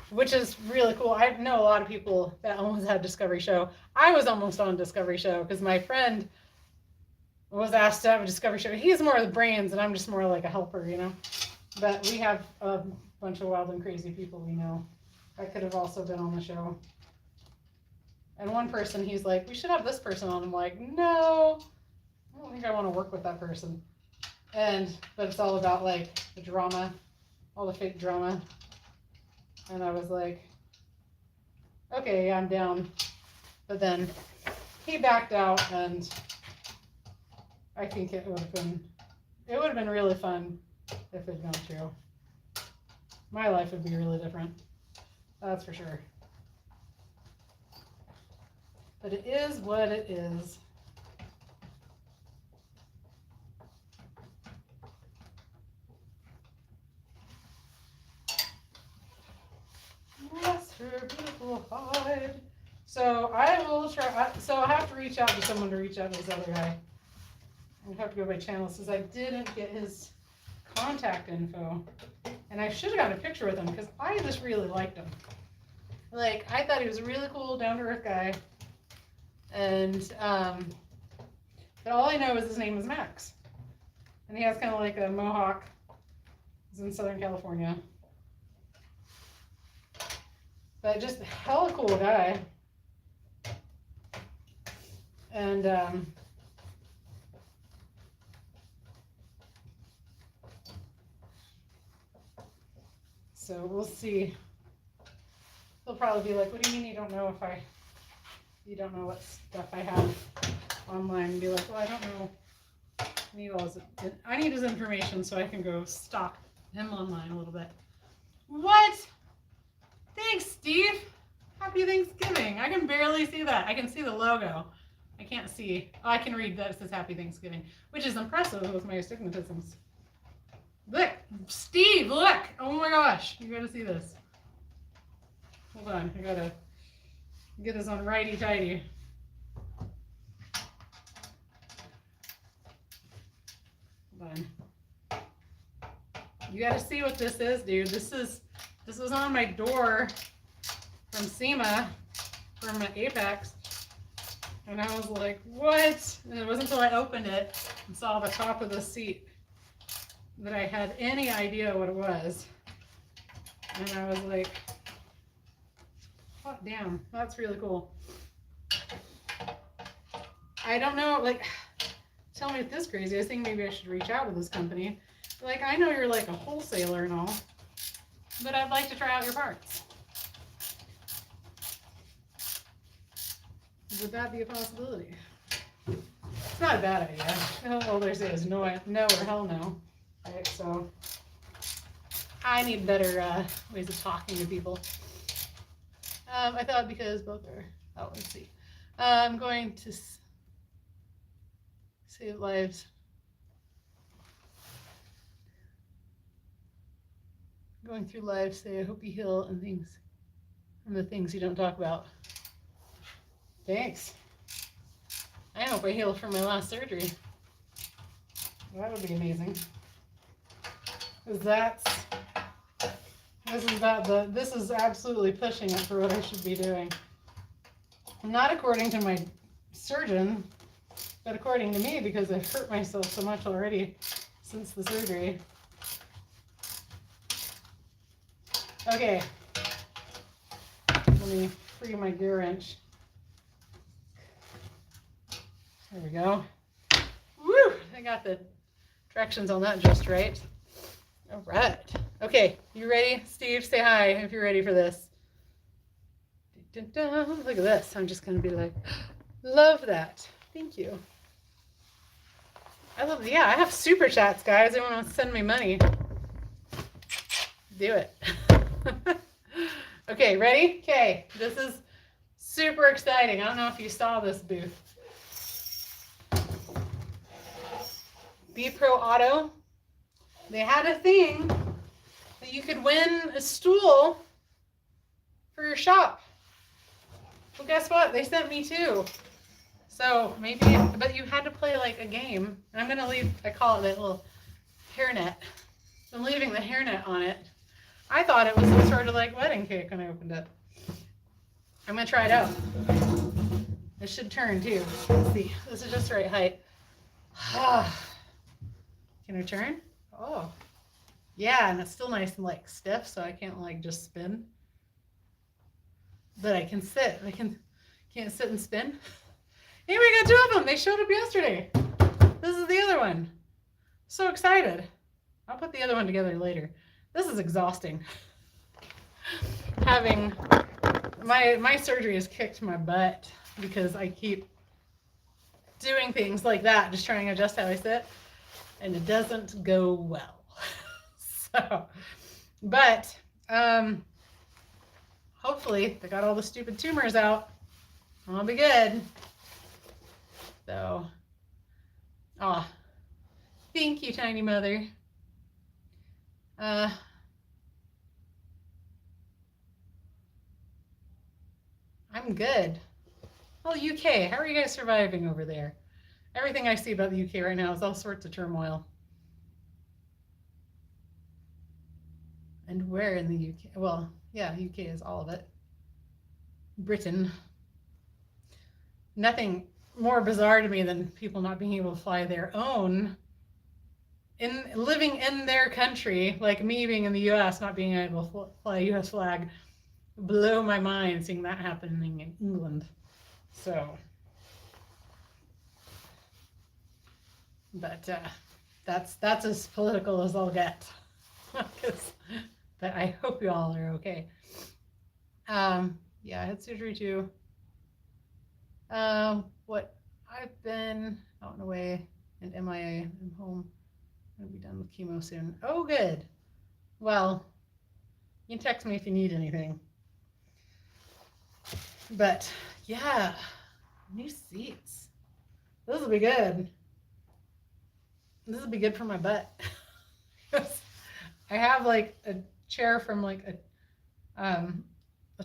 which is really cool. I know a lot of people that almost had Discovery Show. I was almost on Discovery Show because my friend was asked to have a Discovery Show. He's more of the brains and I'm just more like a helper, you know. But we have a bunch of wild and crazy people we know that could have also been on the show. And one person, he's like, we should have this person on. I'm like, no, I don't think I want to work with that person. But it's all about like the drama, all the fake drama. And I was like, okay, I'm down. But then he backed out and I think it would have been really fun if it had gone true. My life would be really different. That's for sure. But it is what it is. Yes, her beautiful hide. So I will try. So I have to reach out to someone to reach out to this other guy. I have to go by channel since I didn't get his contact info. And I should have gotten a picture with him because I just really liked him. Like, I thought he was a really cool, down-to-earth guy. And, but all I know is his name is Max. And he has kind of like a mohawk. He's in Southern California. But just a hella cool guy. And, so we'll see. He'll probably be like, what do you mean you don't know what stuff I have online? And be like, well, I don't know. I need his information so I can go stalk him online a little bit. What? Thanks, Steve. Happy Thanksgiving. I can barely see that. I can see the logo. I can't see. Oh, I can read that it says Happy Thanksgiving, which is impressive with my astigmatisms. Look, Steve, look. Oh my gosh. You gotta see this. Hold on. I gotta get this on righty-tighty. Hold on. You gotta see what this is, dude. This was on my door from SEMA, from Apex. And I was like, what? And it wasn't until I opened it and saw the top of the seat that I had any idea what it was. And I was like, oh, damn, that's really cool. I don't know, like, tell me if this is crazy. I think maybe I should reach out to this company. Like, I know you're like a wholesaler and all, but I'd like to try out your parts. Would that be a possibility? It's not a bad idea. All they say is no, no or hell no. Right, so I need better ways of talking to people. I thought because both are, oh, let's see. I'm going to save lives. Going through life, say, I hope you heal and things from the things you don't talk about. Thanks. I hope I heal from my last surgery. That would be amazing. Because this is absolutely pushing it for what I should be doing. Not according to my surgeon, but according to me, because I've hurt myself so much already since the surgery. Okay. Let me free my gear wrench. There we go. Woo! I got the directions on that just right. All right. Okay, you ready? Steve, say hi if you're ready for this. Dun, dun, dun. Look at this. I'm just going to be like, love that. Thank you. I love, yeah, I have super chats, guys. Anyone wants to send me money? Do it. Okay, ready? Okay, this is super exciting. I don't know if you saw this booth. B Pro Auto, they had a thing that you could win a stool for your shop. Well, guess what? They sent me two. So maybe, but you had to play like a game. And I'm gonna leave, I call it that little hairnet. So I'm leaving the hairnet on it. I thought it was some sort of like wedding cake when I opened it. I'm gonna try it out. It should turn too. Let's see, this is just the right height. Can I turn? Oh, yeah, and it's still nice and like stiff, so I can't like just spin. But I can sit. I can't sit and spin. Anyway, I got two of them. They showed up yesterday. This is the other one. So excited. I'll put the other one together later. This is exhausting. Having my surgery has kicked my butt because I keep doing things like that, just trying to adjust how I sit. And it doesn't go well. So, but hopefully they got all the stupid tumors out. I'll be good. So, thank you, Tiny Mother. I'm good. Oh, UK, how are you guys surviving over there? Everything I see about the UK right now is all sorts of turmoil. And where in the UK? Well, yeah, UK is all of it. Britain. Nothing more bizarre to me than people not being able to fly their own, living in their country, like me being in the US, not being able to fly a US flag. Blow my mind seeing that happening in England. So, but that's as political as I'll get. But I hope you all are okay. Yeah, I had surgery too. What I've been out and away and MIA. I'm home. I'm gonna be done with chemo soon. Oh, good. Well, you can text me if you need anything. But yeah, new seats. This will be good. This will be good for my butt. I have like a chair from like a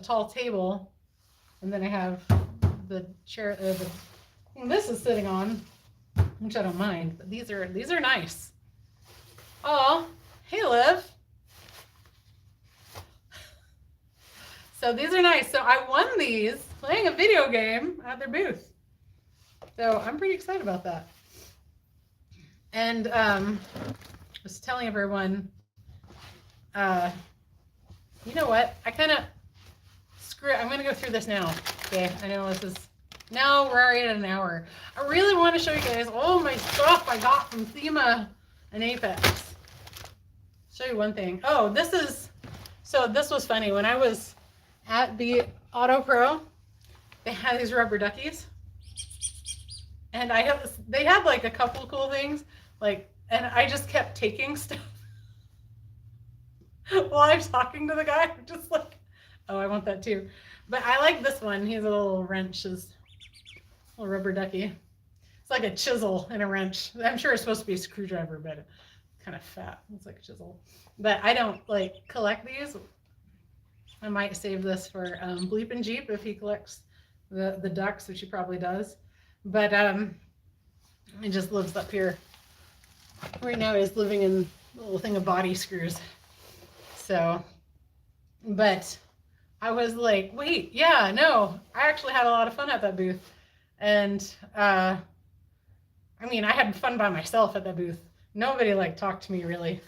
tall table, and then I have the chair the thing this is sitting on, which I don't mind. But these are nice. Oh, hey, Liv. So these are nice. So I won these playing a video game at their booth. So I'm pretty excited about that. And I was telling everyone, you know what? I kind of I'm going to go through this now. Okay, I know this is Now we're already at an hour. I really want to show you guys all my stuff I got from Thema and Apex. Show you one thing. Oh, this was funny. When I was at the Auto Pro, they had these rubber duckies. And they had like a couple cool things, like, and I just kept taking stuff while I'm talking to the guy. I'm just like, oh, I want that too. But I like this one. He has a little wrench, his little rubber ducky. It's like a chisel and a wrench. I'm sure it's supposed to be a screwdriver, but it's kind of fat. It's like a chisel. But I don't like collect these. I might save this for Bleep and Jeep if he collects the ducks, which he probably does. But he just lives up here. Right now he's living in a little thing of body screws. So, but I was like, wait, yeah, no, I actually had a lot of fun at that booth. And I mean, I had fun by myself at that booth. Nobody like talked to me really.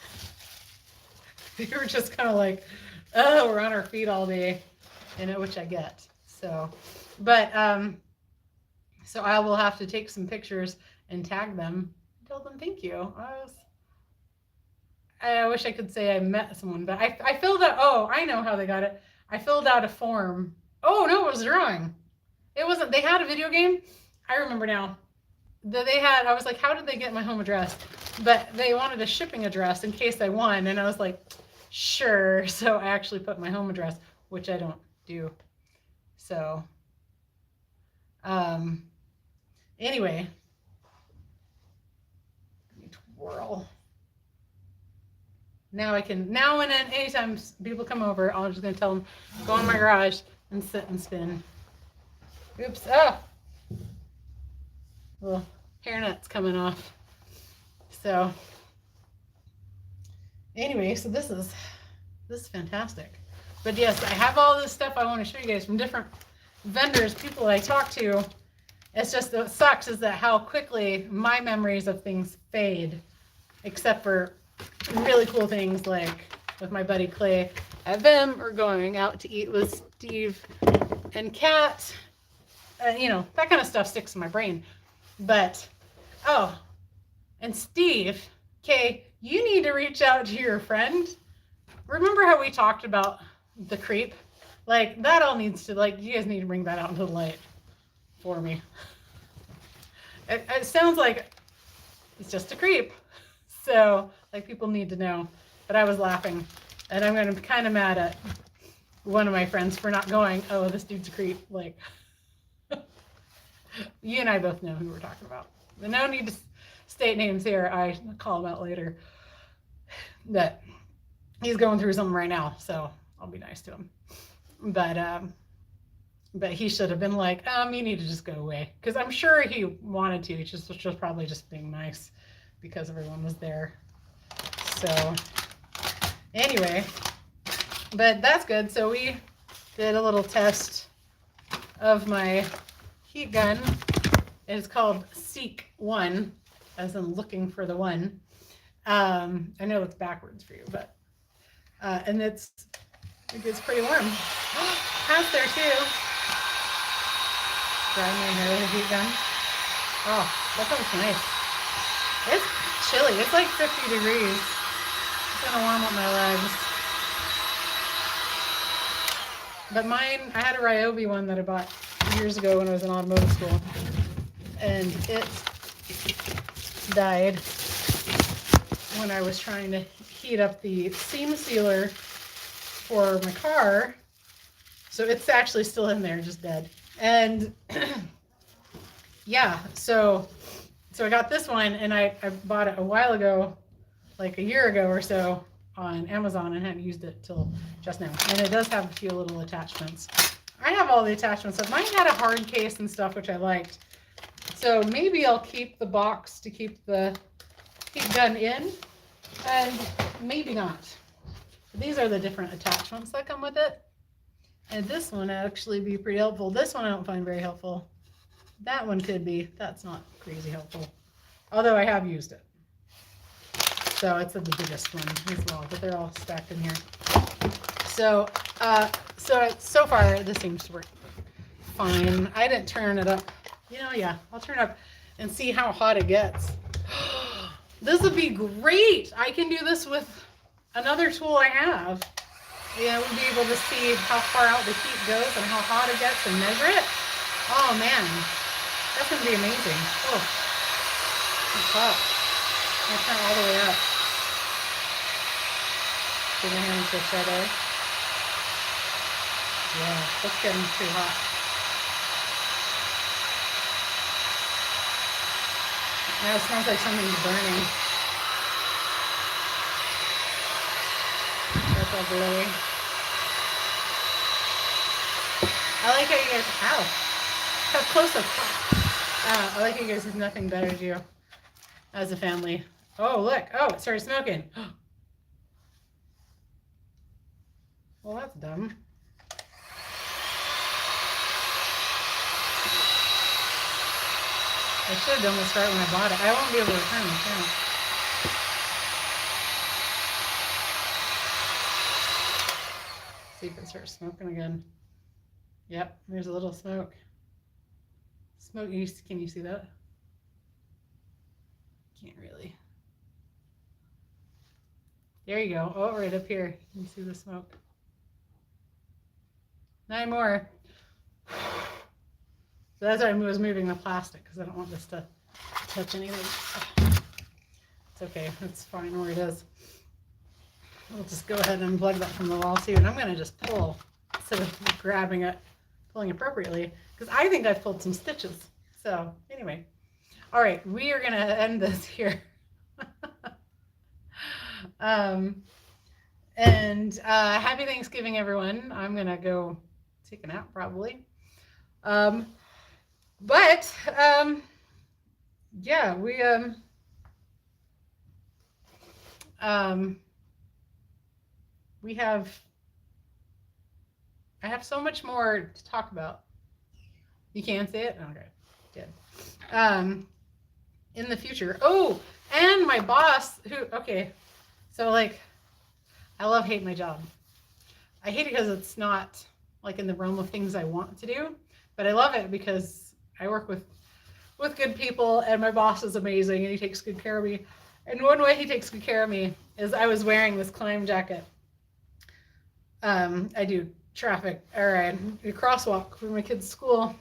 They were just kind of like, oh, we're on our feet all day, you know, which I get. So, but so I will have to take some pictures and tag them. Tell them thank you. I wish I could say I met someone, but I filled out, oh, I know how they got it. I filled out a form. Oh, no, it was drawing. It wasn't, they had a video game. I remember now. I was like, how did they get my home address? But they wanted a shipping address in case I won. And I was like, sure. So I actually put my home address, which I don't do. So, anyway, let me twirl. Now and then, anytime people come over, I'm just going to tell them, go in my garage and sit and spin. Oops, little hairnet's coming off. So, anyway, so this is fantastic. But yes, I have all this stuff I want to show you guys from different vendors, people that I talk to. It's just, what sucks is that how quickly my memories of things fade, except for really cool things like with my buddy Clay at Vim, or going out to eat with Steve and Kat. You know, that kind of stuff sticks in my brain. But, oh, and Steve, okay, you need to reach out to your friend. Remember how we talked about the creep? Like, that all needs to, like, you guys need to bring that out into the light for me. It sounds like it's just a creep. So, like, people need to know. But I was laughing. And I'm going to be kind of mad at one of my friends for not going, oh, this dude's a creep. Like, you and I both know who we're talking about. But no need to state names here. I call him out later. That he's going through something right now, so I'll be nice to him. But he should have been like, you need to just go away. Because I'm sure he wanted to. He just was probably just being nice because everyone was there. So anyway, but that's good. So we did a little test of my heat gun. It's called Seek One, as in looking for the one. I know it's backwards for you, but and it gets pretty warm. Cat's there too. Drying my hair with a heat gun. Oh, that feels nice. It's chilly. It's like 50 degrees. It's gonna warm up my legs. But mine, I had a Ryobi one that I bought years ago when I was in automotive school, and it died when I was trying to heat up the seam sealer for my car. So it's actually still in there, just dead. And yeah, so I got this one, and I bought it a while ago, like a year ago or so, on Amazon, and hadn't used it till just now. And it does have a few little attachments. I have all the attachments. So mine had a hard case and stuff, which I liked. So maybe I'll keep the box to keep the heat gun in, and maybe not. These are the different attachments that come with it. And this one actually be pretty helpful. This one I don't find very helpful. That one could be. That's not crazy helpful. Although I have used it. So it's the biggest one as well, but they're all stacked in here. So, so far this seems to work fine. I didn't turn it up. You know, yeah, I'll turn it up and see how hot it gets. This would be great. I can do this with another tool I have. Yeah, we'll be able to see how far out the heat goes and how hot it gets and measure it. Oh man, that's gonna be amazing. Oh, it's hot. I'm gonna turn it all the way up. Put my hand to shed air. Yeah, that's getting too hot. Now it smells like something's burning. That's all blowy. I like how you guys, ow, how close up. I like how you guys have nothing better to do as a family. Oh, look. Oh, it started smoking. Well, that's dumb. I should have done this right when I bought it. I won't be able to return this now. See if it starts smoking again. Yep, there's a little smoke. Smoke, can you see that? Can't really. There you go. Oh, right up here. You can see the smoke. 9 more. So that's why I was moving the plastic, because I don't want this to touch anything. It's okay. It's fine where it is. We'll just go ahead and unplug that from the wall too. And I'm going to just pull instead of grabbing it, pulling appropriately, because I think I've pulled some stitches. So anyway, all right, we are going to end this here. Happy Thanksgiving, everyone. I'm going to go take a nap probably. Yeah, I have so much more to talk about. You can say it? Okay, good. In the future. Oh, and my boss okay. So like, I love hate my job. I hate it because it's not like in the realm of things I want to do, but I love it because I work with good people and my boss is amazing and he takes good care of me. And one way he takes good care of me is I was wearing this climb jacket. I do traffic, or I do crosswalk for my kids' school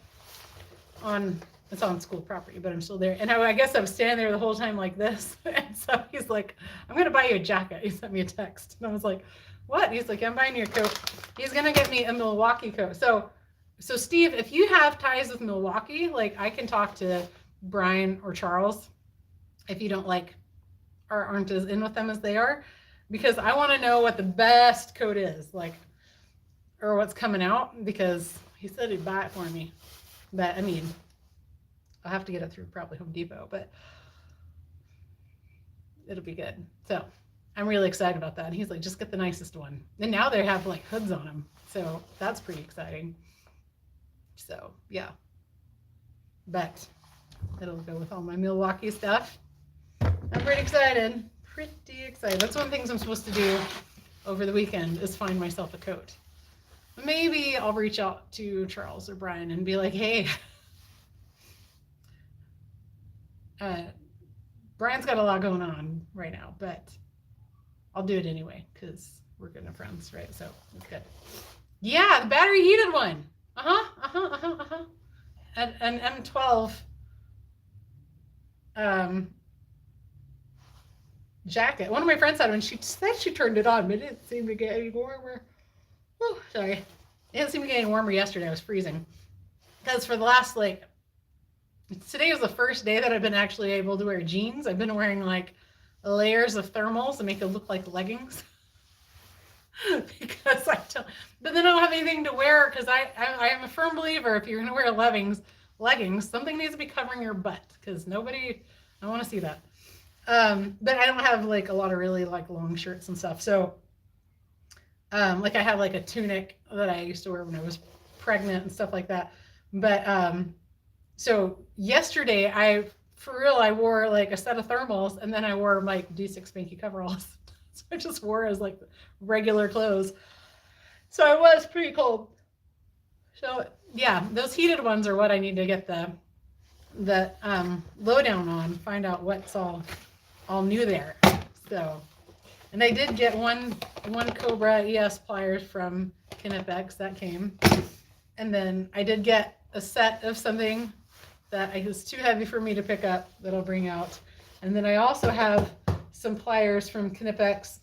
it's on school property, but I'm still there. And I guess I was standing there the whole time like this. And so he's like, I'm going to buy you a jacket. He sent me a text. And I was like, what? He's like, I'm buying you a coat. He's going to get me a Milwaukee coat. So Steve, if you have ties with Milwaukee, like I can talk to Brian or Charles if you don't like or aren't as in with them as they are, because I want to know what the best coat is, like, or what's coming out, because he said he'd buy it for me. But I mean, I'll have to get it through probably Home Depot, but it'll be good. So I'm really excited about that. And he's like, just get the nicest one. And now they have like hoods on them. So that's pretty exciting. So yeah, but it'll go with all my Milwaukee stuff. I'm pretty excited. That's one of the things I'm supposed to do over the weekend is find myself a coat. Maybe I'll reach out to Charles or Brian and be like, hey, Brian's got a lot going on right now, but I'll do it anyway because we're good friends, right? So it's good. Yeah, the battery heated one. An M12 jacket. One of my friends had one. She said she turned it on, but it didn't seem to get any warmer. Oh, sorry. It didn't seem to get any warmer yesterday. I was freezing. Because for the last, like, today was the first day that I've been actually able to wear jeans. I've been wearing, like, layers of thermals to make it look like leggings. Because but then I don't have anything to wear, because I am a firm believer if you're going to wear leggings, something needs to be covering your butt, because I want to see that. But I don't have, like, a lot of really, like, long shirts and stuff. So, like, I have, like, a tunic that I used to wear when I was pregnant and stuff like that. But, so yesterday I wore, like, a set of thermals, and then I wore, like, D6 Spanky coveralls. So I just wore as, like, regular clothes. So I was pretty cold. So yeah, those heated ones are what I need to get the lowdown on, find out what's all new there. So, and I did get one Cobra ES pliers from Knipex that came, and then I did get a set of something that was too heavy for me to pick up that I'll bring out, and then I also have some pliers from Knipex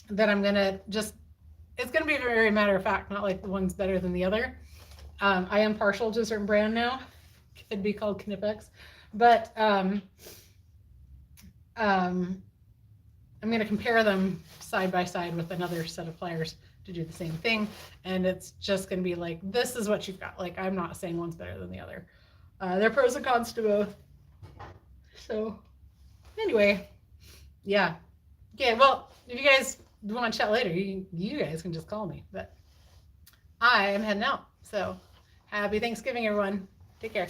that I'm gonna just, it's gonna be very matter of fact, not like the one's better than the other. I am partial to a certain brand now. It'd be called Knipex, but I'm going to compare them side by side with another set of pliers to do the same thing, and it's just going to be like, this is what you've got. Like, I'm not saying one's better than the other. There are pros and cons to both. So anyway, yeah. Okay, well, if you guys want to chat later, you guys can just call me, but I am heading out. So happy Thanksgiving, everyone. Take care.